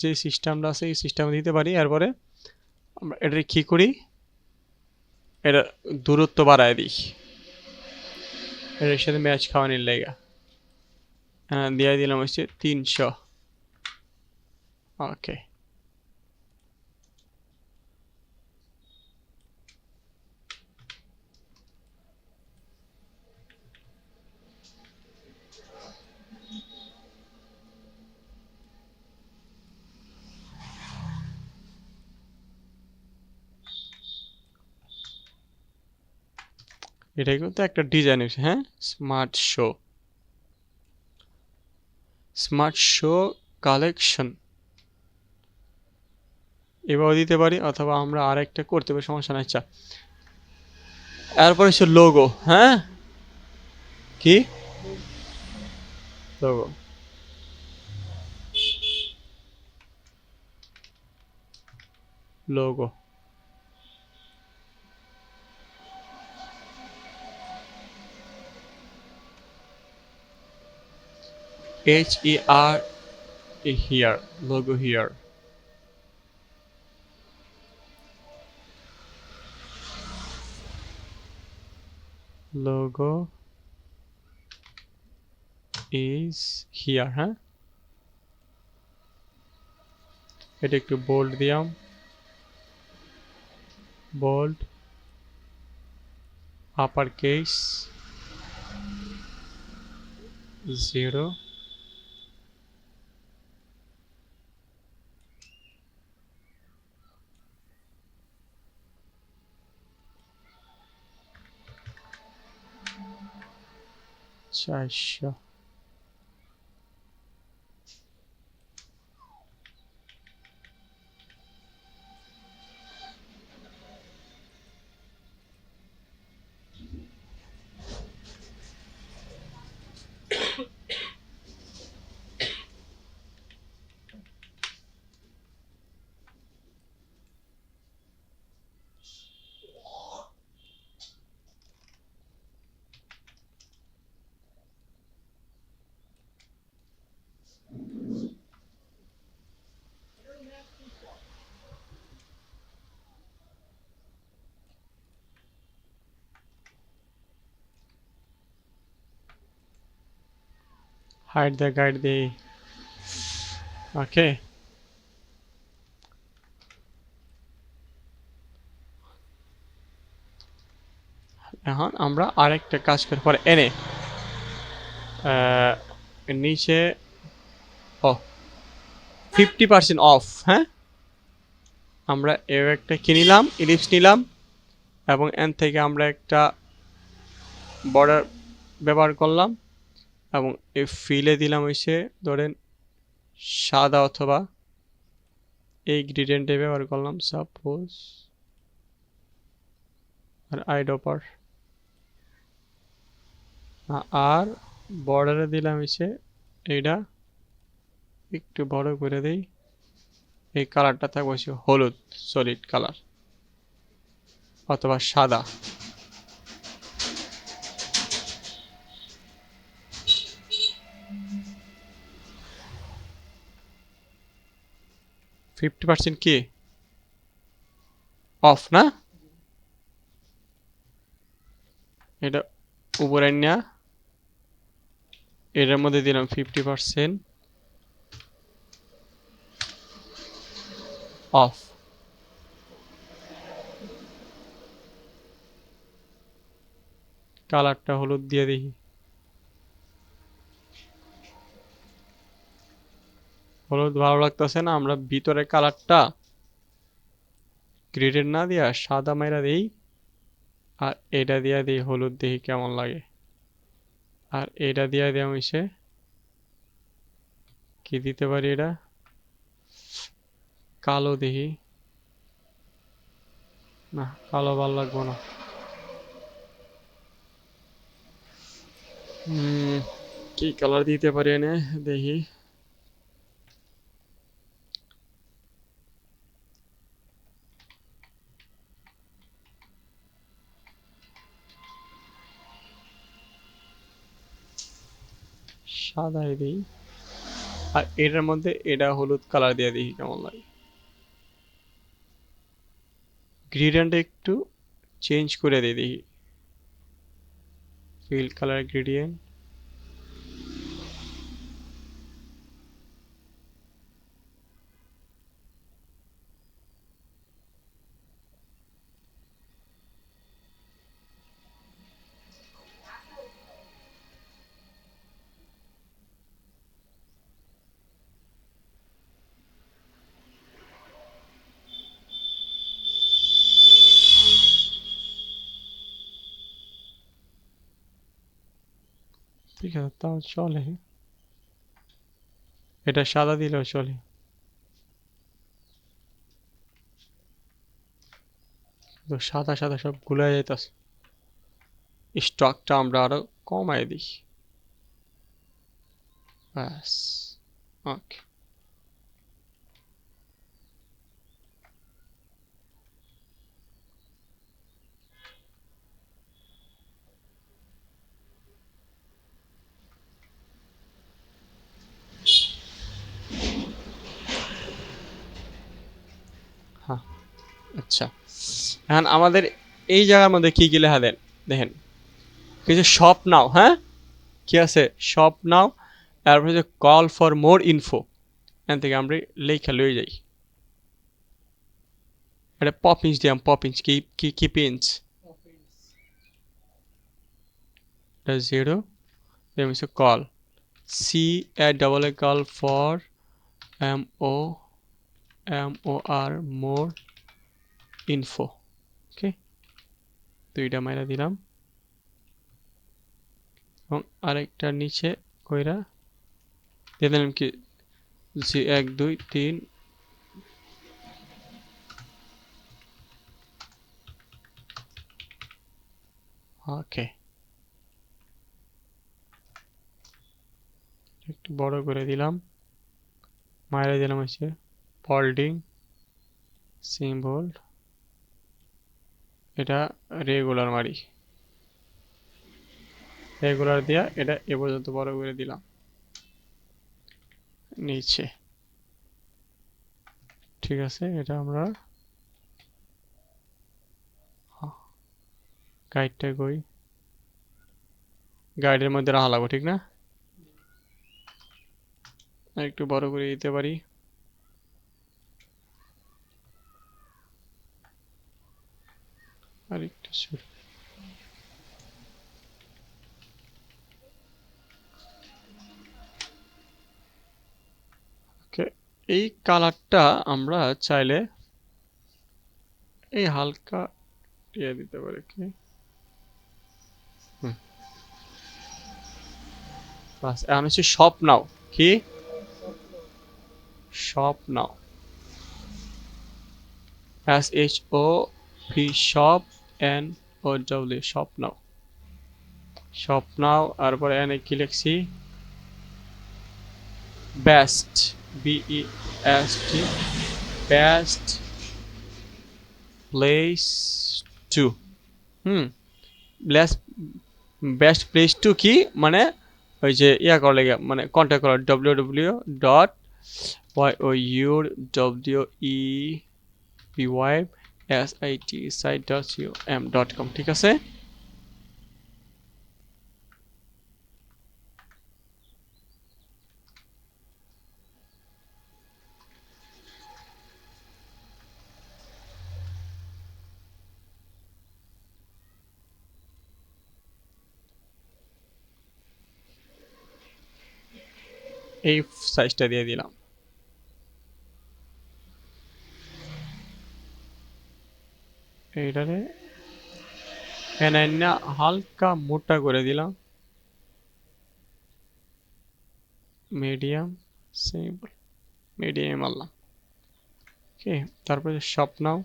A: যে সিস্টেমটা আছে এই সিস্টেমে দিতে পারি। এরপরে আমরা এটা কি করি, এটা দূরত্ব বাড়ায় দিই এর সাথে ম্যাচ খাওয়ানোর লেগা। দিয়ে দিলাম হচ্ছে 300। ওকে, এটাই কিন্তু একটা ডিজাইন হচ্ছে। হ্যাঁ, স্মার্ট শো কালেকশন এভাবে দিতে পারি, অথবা আমরা আরেকটা করতে পারি, সমস্যা নাই। আচ্ছা, এরপর হচ্ছে লোগো। হ্যাঁ, কি logo? Logo HER here, logo here. Logo is here, হ্যাঁ। এটা একটু বোল্ড দিলাম, bold, upper case 0,400। Hide the guide the okay। এখন আমরা আরেকটা কাজ করে পরে এনে নিচে 50% অফ। হ্যাঁ, আমরা এর একটা কিনিলাম, ইলিপস নিলাম, এবং এন থেকে আমরা একটা বর্ডার ব্যবহার করলাম, এবং এই ফিলে দিলাম হচ্ছে ধরেন সাদা, অথবা এই গ্রেডিয়েন্টে ব্যবহার করলাম সাপোজ, আর আইডপার, আর বর্ডারে দিলাম হচ্ছে এইটা একটু বড় করে দেই। এই কালারটা থাকবে হচ্ছে হলুদ, সলিড কালার অথবা সাদা। ফিফটি পার্সেন্ট কি অফ না, এটা উপরে না, এটার মধ্যে দিলাম 50% অফ। কালারটা হলুদ দিয়ে দেখি, হলুদ ভালো লাগতেছে না, আমরা ভিতরে কালারটা গ্রেডেড না দিয়া সাদা মাইরা দিই, আর এটা দিয়া দিই হলুদ, দেখি কেমন লাগে। আর এটা দিয়া দিলাম হইছে কি দিতে পারি, এটা কালো দেখি, না কালো ভালো লাগবো না। কি কালার দিতে পারি এনে দেখি, সাদাই দিই, আর এটার মধ্যে এটা হলুদ কালার দিয়ে দেখি কেমন লাগে। গ্রেডিয়েন্ট একটু চেঞ্জ করে দিই দেখি ফিল কালার গ্রেডিয়েন্ট ঠিক আছে তাও চলে এটা সাদা দিলেও চলে তো সাদা সাদা সব গুলা যাইতাছে স্টকটা আমরা আরো কমাই দিই ব্যাস ওকে হ্যাঁ আচ্ছা এখন আমাদের এই জায়গার মধ্যে কি কি লেখা দেন দেখেন কিছু শপ নাও হ্যাঁ কি আছে শপ নাও তারপরে যে কল ফর মোর ইনফো এখান থেকে আমরা লেখা লয়ে যাই এটা পপিঞ্চ দিলাম পপিঞ্চ কি কি কি পিঞ্চ এটা 0 then we say call c a double a call for m o more info ওকে দুইটা মাইরা দিলাম এবং আরেকটা নিচে কইরা দিয়ে দিলাম কি 1 2 3 ওকে একটু বড় করে দিলাম মাইরা দিলাম হচ্ছে ফোল্ডিং সিম্বল এটা রেগুলার মারি রেগুলার দিয়া এটা এ পর্যন্ত বড় করে দিলাম নিচে ঠিক আছে এটা আমরা গাইডটা কই গাইডের মধ্যে রাখা লাগবে ঠিক না একটু বড় করে দিতে পারি আর একটু ছোট ওকে এই কালারটা আমরা চাইলে এই হালকা দিয়ে দিতে পারি কি বাস এখন হচ্ছে শপ নাও কি শপ নাও SHOP shop NOW shop now shop now তারপরে এনে কি লিখছি best BEST best place to best best place to কি মানে ওই যে ইয়া করা লাগে মানে কন্টাক্ট করা www.yourpysite.com ঠিক আছে এই সাইজটা দিয়ে দিলাম এইটারে এনাইনা হালকা মোটা করে দিলাম মিডিয়াম সিম্পল মিডিয়াম মারলাম ওকে তারপরে শপ নাও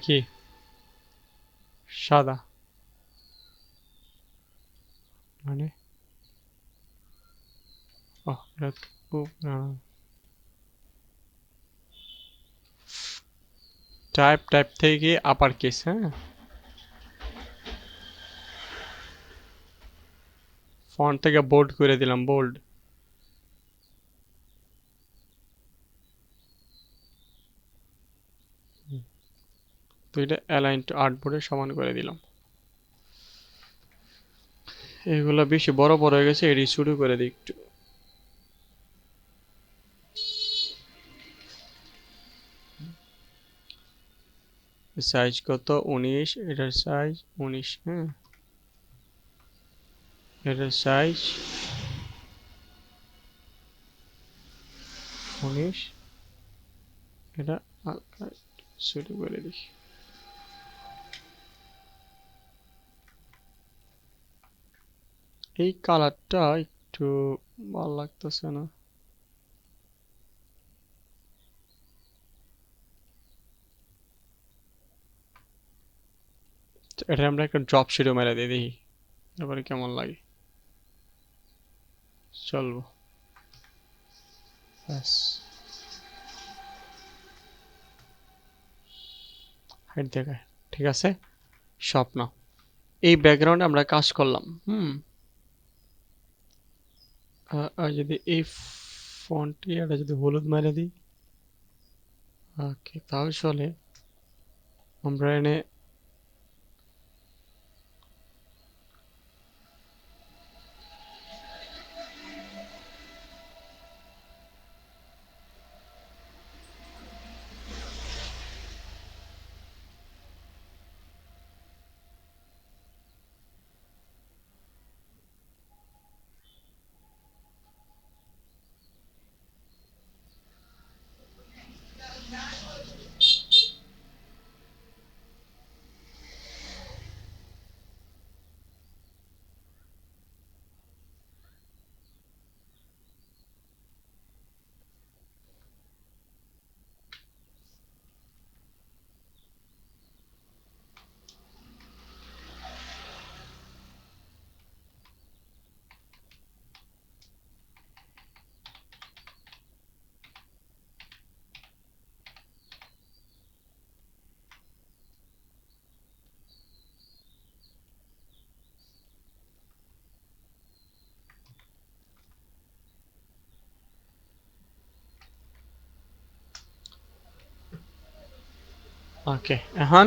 A: কি সাদা মানে এটা খুব টাইপ টাইপ থেকে আপার কেস, হ্যাঁ ফন্ট থেকে বোল্ড করে দিলাম, বোল্ড। তো এটা অ্যালাইন টু আর্টবোর্ডে সমান করে দিলাম। এগুলো বেশি বড় বড় হয়ে গেছে, এটি শুরু করে দিই একটু। সাইজ কত 19, এটার সাইজ 19, হ্যাঁ এটার সাইজ 19, এটা শুরু করে দিই। এই কালারটা একটু ভালো লাগতেছে না। এটা আমরা একটা ড্রপ শেডো মেরে দিয়ে দেখি তারপরে কেমন লাগে। চলবো ব্যাস, হাইট দেখায়, ঠিক আছে। স্বপ্ন এই ব্যাকগ্রাউন্ডে আমরা কাজ করলাম, আর যদি এই ফন্ট এটা যদি হলুদ মেরে দিই, ওকে তাহলে চলে। আমরা এনে ওকে এখন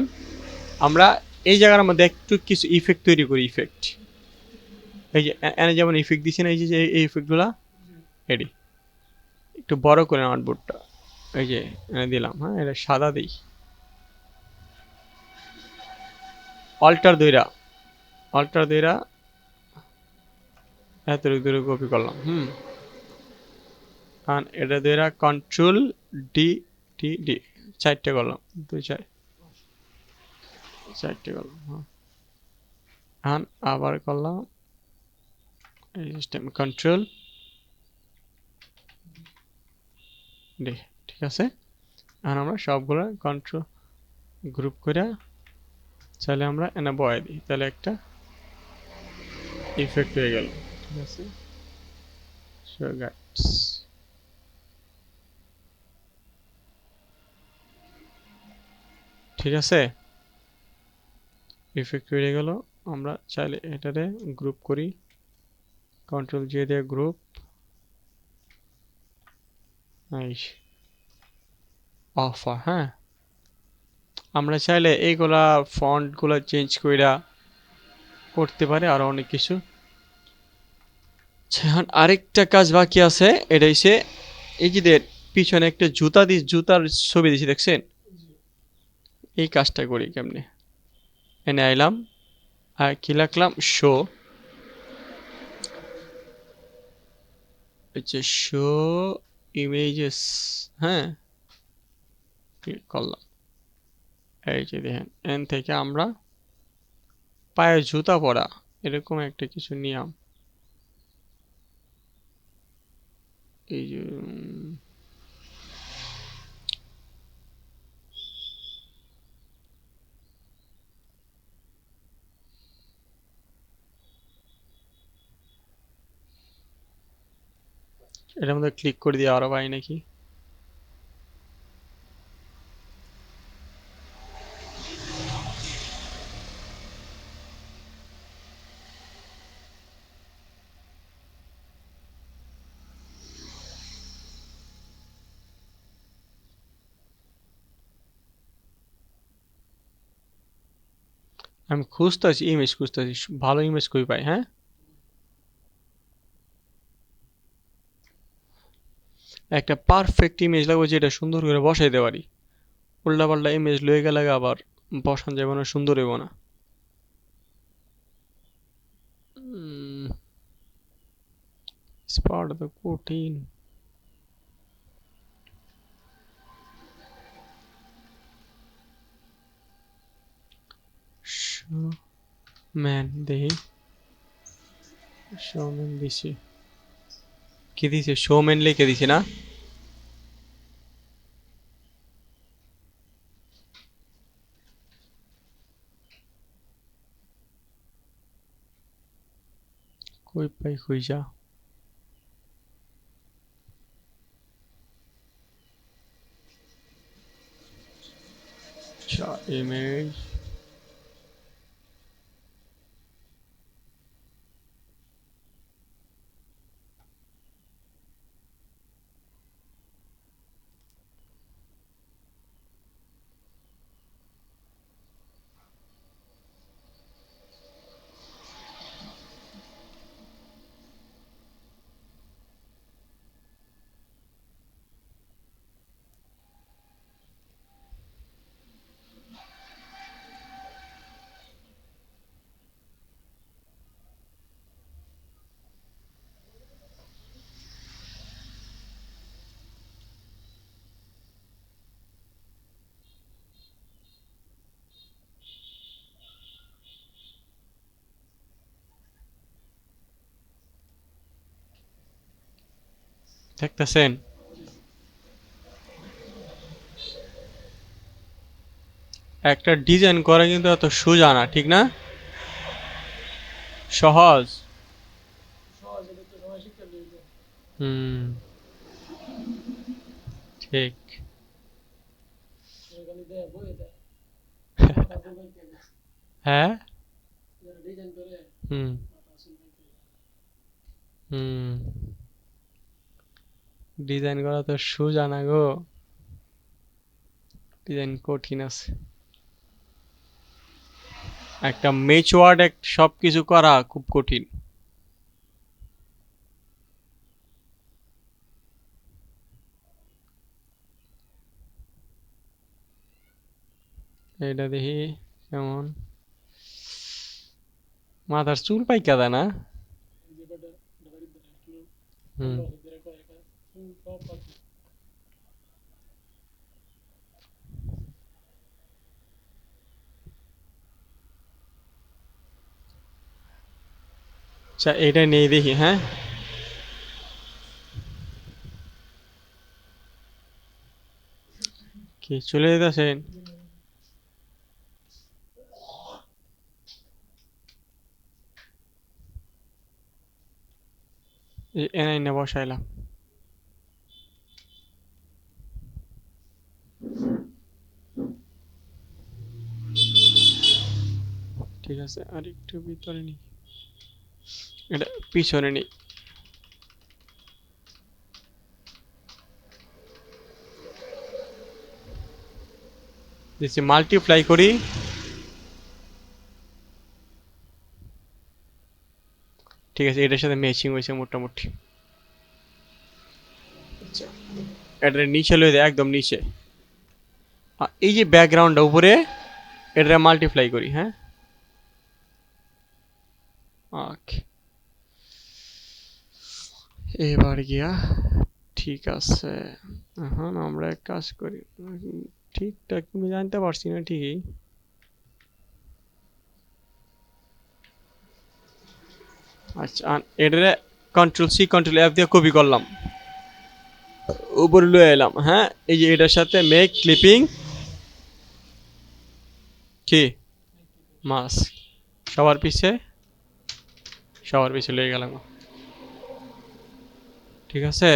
A: আমরা এই জায়গার মধ্যে একটু কিছু ইফেক্ট তৈরি করি। ইফেক্ট এই যে এনে যেমন ইফেক্ট দিছি না, এই যে এই ইফেক্টগুলা এডি একটু বড় করে আউটপুটটা এই যে এনে দিলাম, হ্যাঁ এটা সাদা দিই, অল্টার দইরা এত দূরে কপি করলাম, আর এটা দইরা কন্ট্রোল ডি ডি ডি 4টে করলাম, 4টে করলাম, হ্যাঁ আবার করলাম এই সিস্টেম কন্ট্রোল ডি, ঠিক আছে। আর আমরা সবগুলো কন্ট্রোল গ্রুপ করে চাইলে আমরা এনে বয়ে দিই, তাহলে একটা ইফেক্ট হয়ে গেল, ঠিক আছে। শো গাইডস, ঠিক আছে, ইফেক্ট হয়ে গেল। আমরা চাইলে এটারে গ্রুপ করি, কন্ট্রোল জে দিয়ে গ্রুপ, অফার, হ্যাঁ আমরা চাইলে এইগুলা ফন্টগুলো চেঞ্জ কইরা করতে পারি, আরো অনেক কিছু। এখন আরেকটা কাজ বাকি আছে, এটা হচ্ছে এই যে পিছনে একটা জুতার ছবি দিছি দেখছেন, এই কাজটা করি কেমনে। এনে আইলাম আর কি লিখলাম, শো, হচ্ছে শো ইমেজেস, হ্যাঁ ক্লিক করলাম। এই যে দেখেন এন থেকে আমরা পায়ে জুতা পরা এরকম একটা কিছু নিয়ম, এই যে এটার মধ্যে ক্লিক করে দিয়ে আরো পাই নাকি? আমি খুঁজতেছি, ইমেজ খুঁজতেছি, ভালো ইমেজ কই পাই? হ্যাঁ, একটা পারফেক্ট ইমেজ লাগবে যেটা সুন্দর করে বসাইতে পারি। উল্টা পাল্টা ইমেজ লয়ে গেলে আবার বসান যাবে না, সুন্দর হইব না। স্পার্ট দ্য কঠিন। ম্যান দেখি, শোম্যান দিছি, কি দিছে? শোম্যান লিখে দিছি না? কই পাই খুঁজা? আচ্ছা, ইমেজ। দেখতেছেন? একটা ডিজাইন করা কিন্তু এত সোজা না, ঠিক না? সহজ। হুম, ঠিক। হ্যাঁ। হুম। হুম, ডিজাইন করা তো সোজা না গো, ডিজাইন কঠিন আছে। একটা ম্যাচ ওয়ার্ড সবকিছু করা খুব কঠিন। এটা দেখি কেমন। মাথার চুল পাইকা দেয় না? হুম। আচ্ছা, এটা নেই দেখি। হ্যাঁ, কি চলে যেতেছেন? এনাই না বসাইলাম। ঠিক আছে, আর একটু ভিতরে নি, এটা পিছনে নি। দিচ্ছি, মাল্টিপ্লাই করি। ঠিক আছে, এটার সাথে ম্যাচিং হয়েছে মোটামুটি। আচ্ছা, এটার নিচে লয়ে দেয়, একদম নিচে। এই যে ব্যাকগ্রাউন্ডটা উপরে, এটা মাল্টিপ্লাই করি। হ্যাঁ, ওকে, এবার গিয়া ঠিক আছে। এখন আমরা এক কাজ করি, ঠিকঠাক তুমি জানতে পারছি না ঠিকই। আচ্ছা, এটা কন্ট্রোল সি কন্ট্রোল এফ দিয়ে কপি করলাম, উপরে লয়ে এলাম। হ্যাঁ, এই যে এটার সাথে মেক ক্লিপিং কি মাস, সবার পিছে, সবার পিছে লয়ে গেলাম। ঠিক আছে?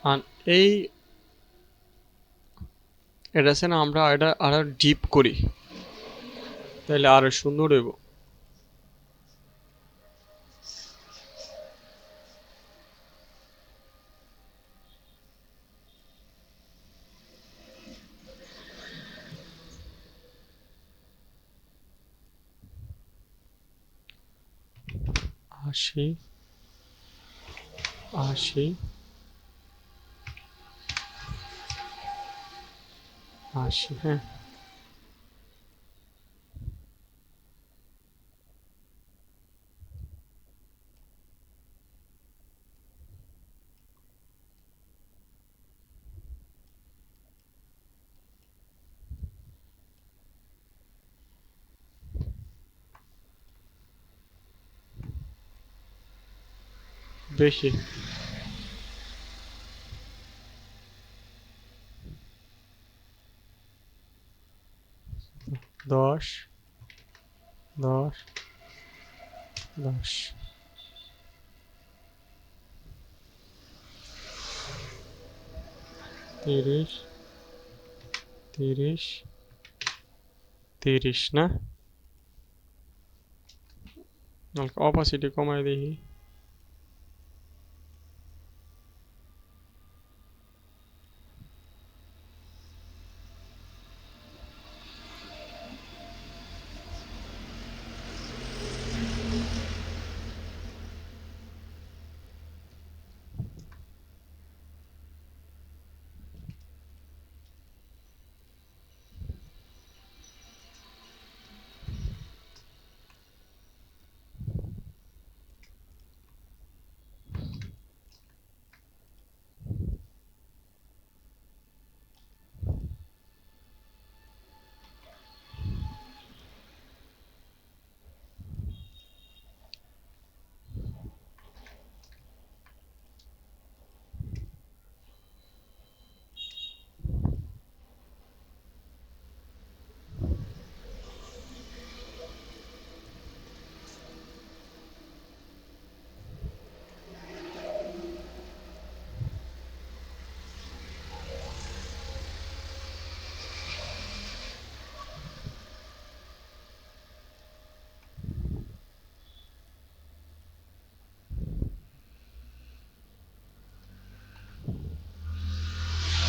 A: আর এই এটা আছে না, আমরা এটা আরো ডিপ করি, তাহলে আরো সুন্দর হইব। আশি, আশি, আশি, হ্যাঁ। বেশি। 10, 10, 10, 30, 30, 30 না? অপাসিটি কমাই দেখি।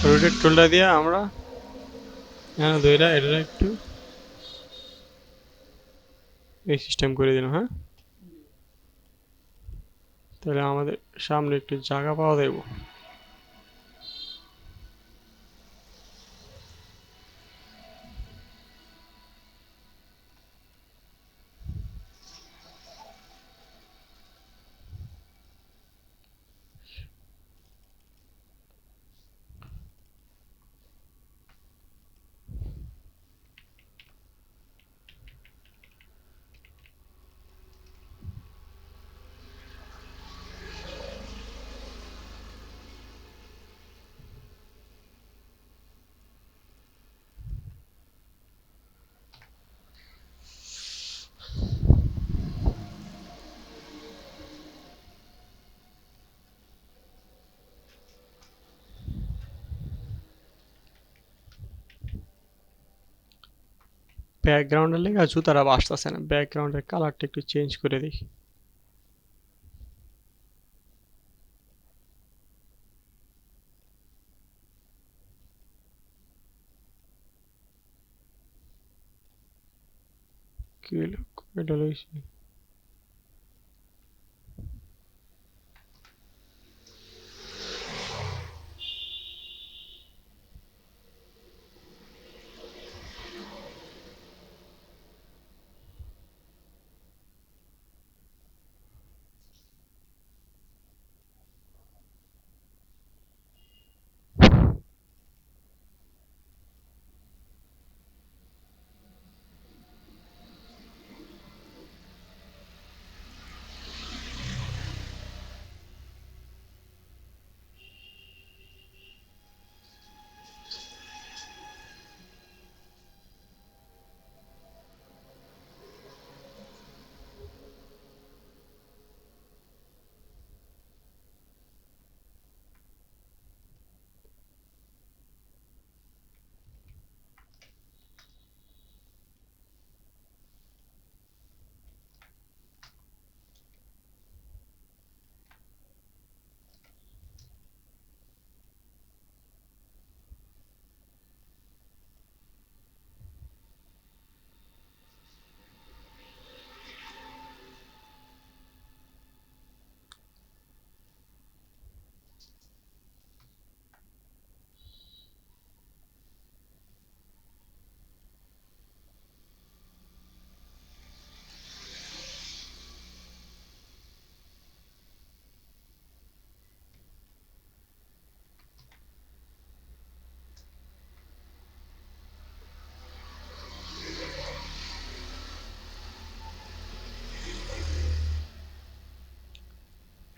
A: রোটেট টুলটা দিয়ে আমরা হ্যাঁ দুইটা এটা একটু এই সিস্টেম করে দিলাম, হ্যাঁ। তাহলে আমাদের সামনে একটু জায়গা পাওয়া যাবে। ব্যাকগ্রাউন্ডের লেগে জুতার আবার আসতেছে না, ব্যাকগ্রাউন্ডের কালারটা একটু চেঞ্জ করে দিই। কি হলো? এটা লইছি।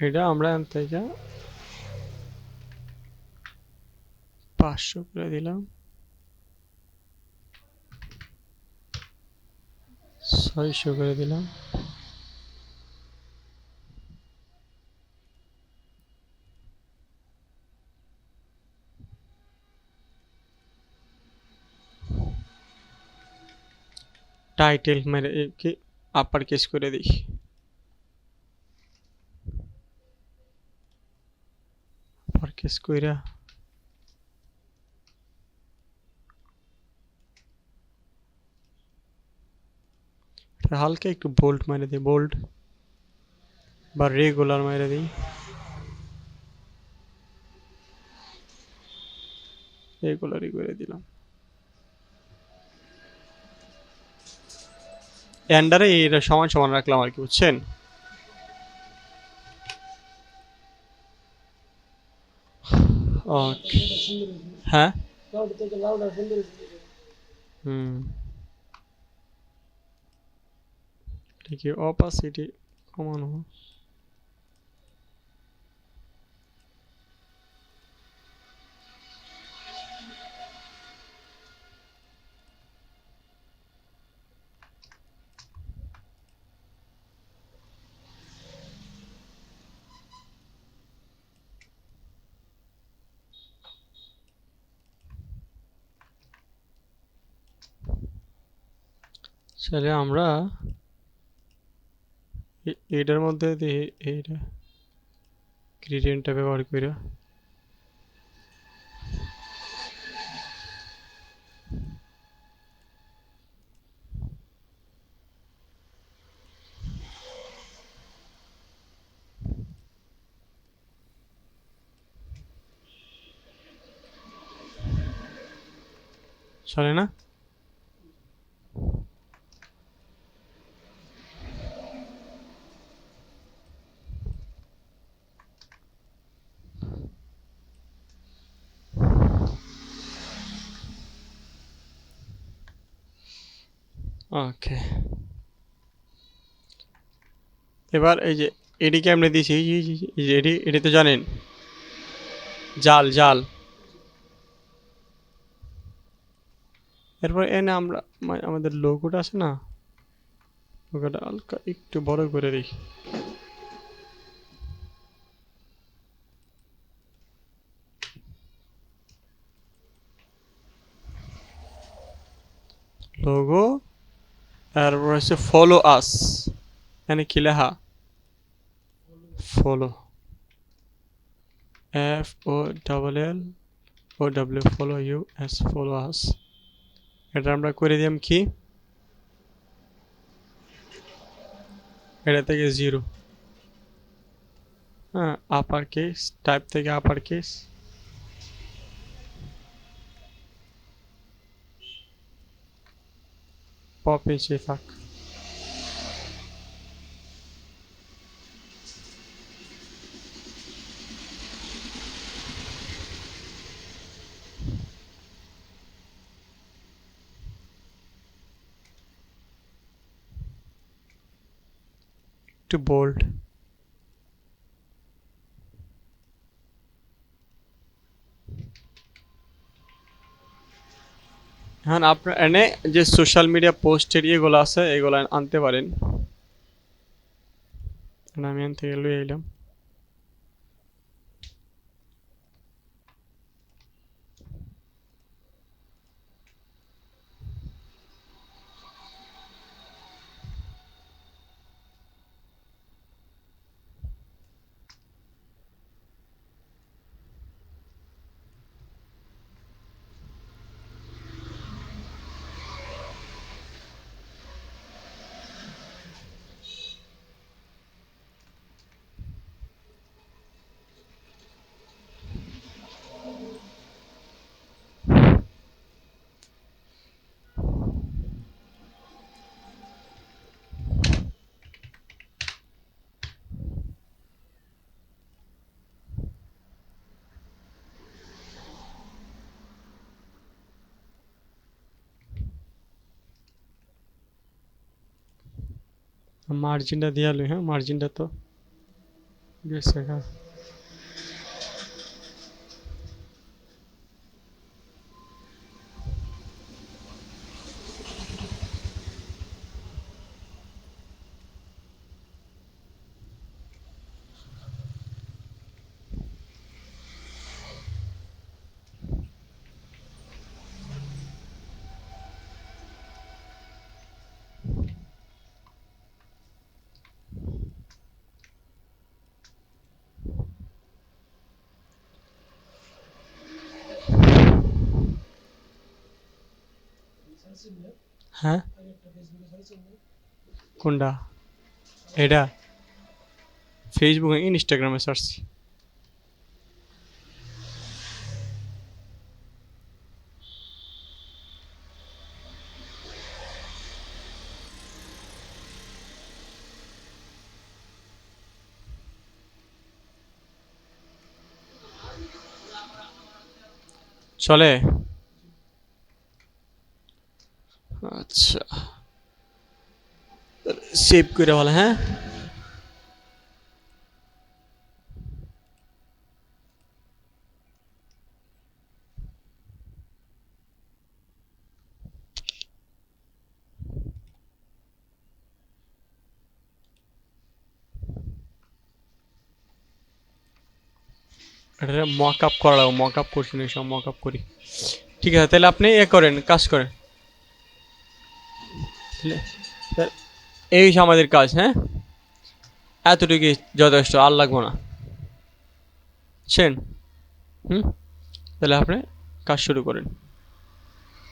A: এটা আমরা এখান থেকে 500 করে দিলাম, 600 করে দিলাম। টাইটেল মেরে কি আপার কেস করে দিই। আপার কেস কইরা হালকা একটু বোল্ড মেরে দিই, বোল্ড বা রেগুলার মেরে দিই, রেগুলারই করে দিলাম। এন্ডারে এটা সমান সমান রাখলাম আর কি, বুঝছেন? ওকে। হ্যাঁ। হুম। এটা কি অপাসিটি কমানো? তাহলে আমরা এটার মধ্যে দিয়ে এইটা গ্রেডিয়েন্টটা ব্যবহার করে চলে না? ওকে। এবার এই যে এডিকে আমরা দিয়েছি, এই যে এডি তো জানেন, জাল জাল। এরপর এনে আমরা আমাদের লোগোটা আছে না, লোগোটা হালকা একটু বড় করে দিই। লোগো, তারপর হচ্ছে ফলো আস, এখানে কি লেখা? Follow, F O double L O W, follow U S, follow us. এটা আমরা করে দিলাম কি, এটা থেকে 0। হ্যাঁ, আপার কেস, টাইপ থেকে আপার কেস, পপ নিচে থাক। একটু বোল্ড। হ্যাঁ, আপনার এনে যে সোশ্যাল মিডিয়া পোস্টের ইয়েগুলো আছে এগুলো আনতে পারেন। আমি এখান থেকে লয়ে এলাম। মার্জিনটা দিয়ে লই, হ্যাঁ মার্জিনটা তো গেছে গা। হ্যাঁ কোনটা? এটা ফেসবুকে ইনস্টাগ্রামে সার্চছি। চলে? আচ্ছা, সেভ করে বলে। হ্যাঁ, এটা মক আপ করা লাগবে। মক আপ করছি না, সব মক আপ করি। ঠিক আছে, তাহলে আপনি এ করেন, কাজ করেন। তাহলে এই হচ্ছে আমাদের কাজ। হ্যাঁ, এতটুকুই যথেষ্ট, আর লাগবো না। বুঝছেন? হুম, তাহলে আপনি কাজ শুরু করেন।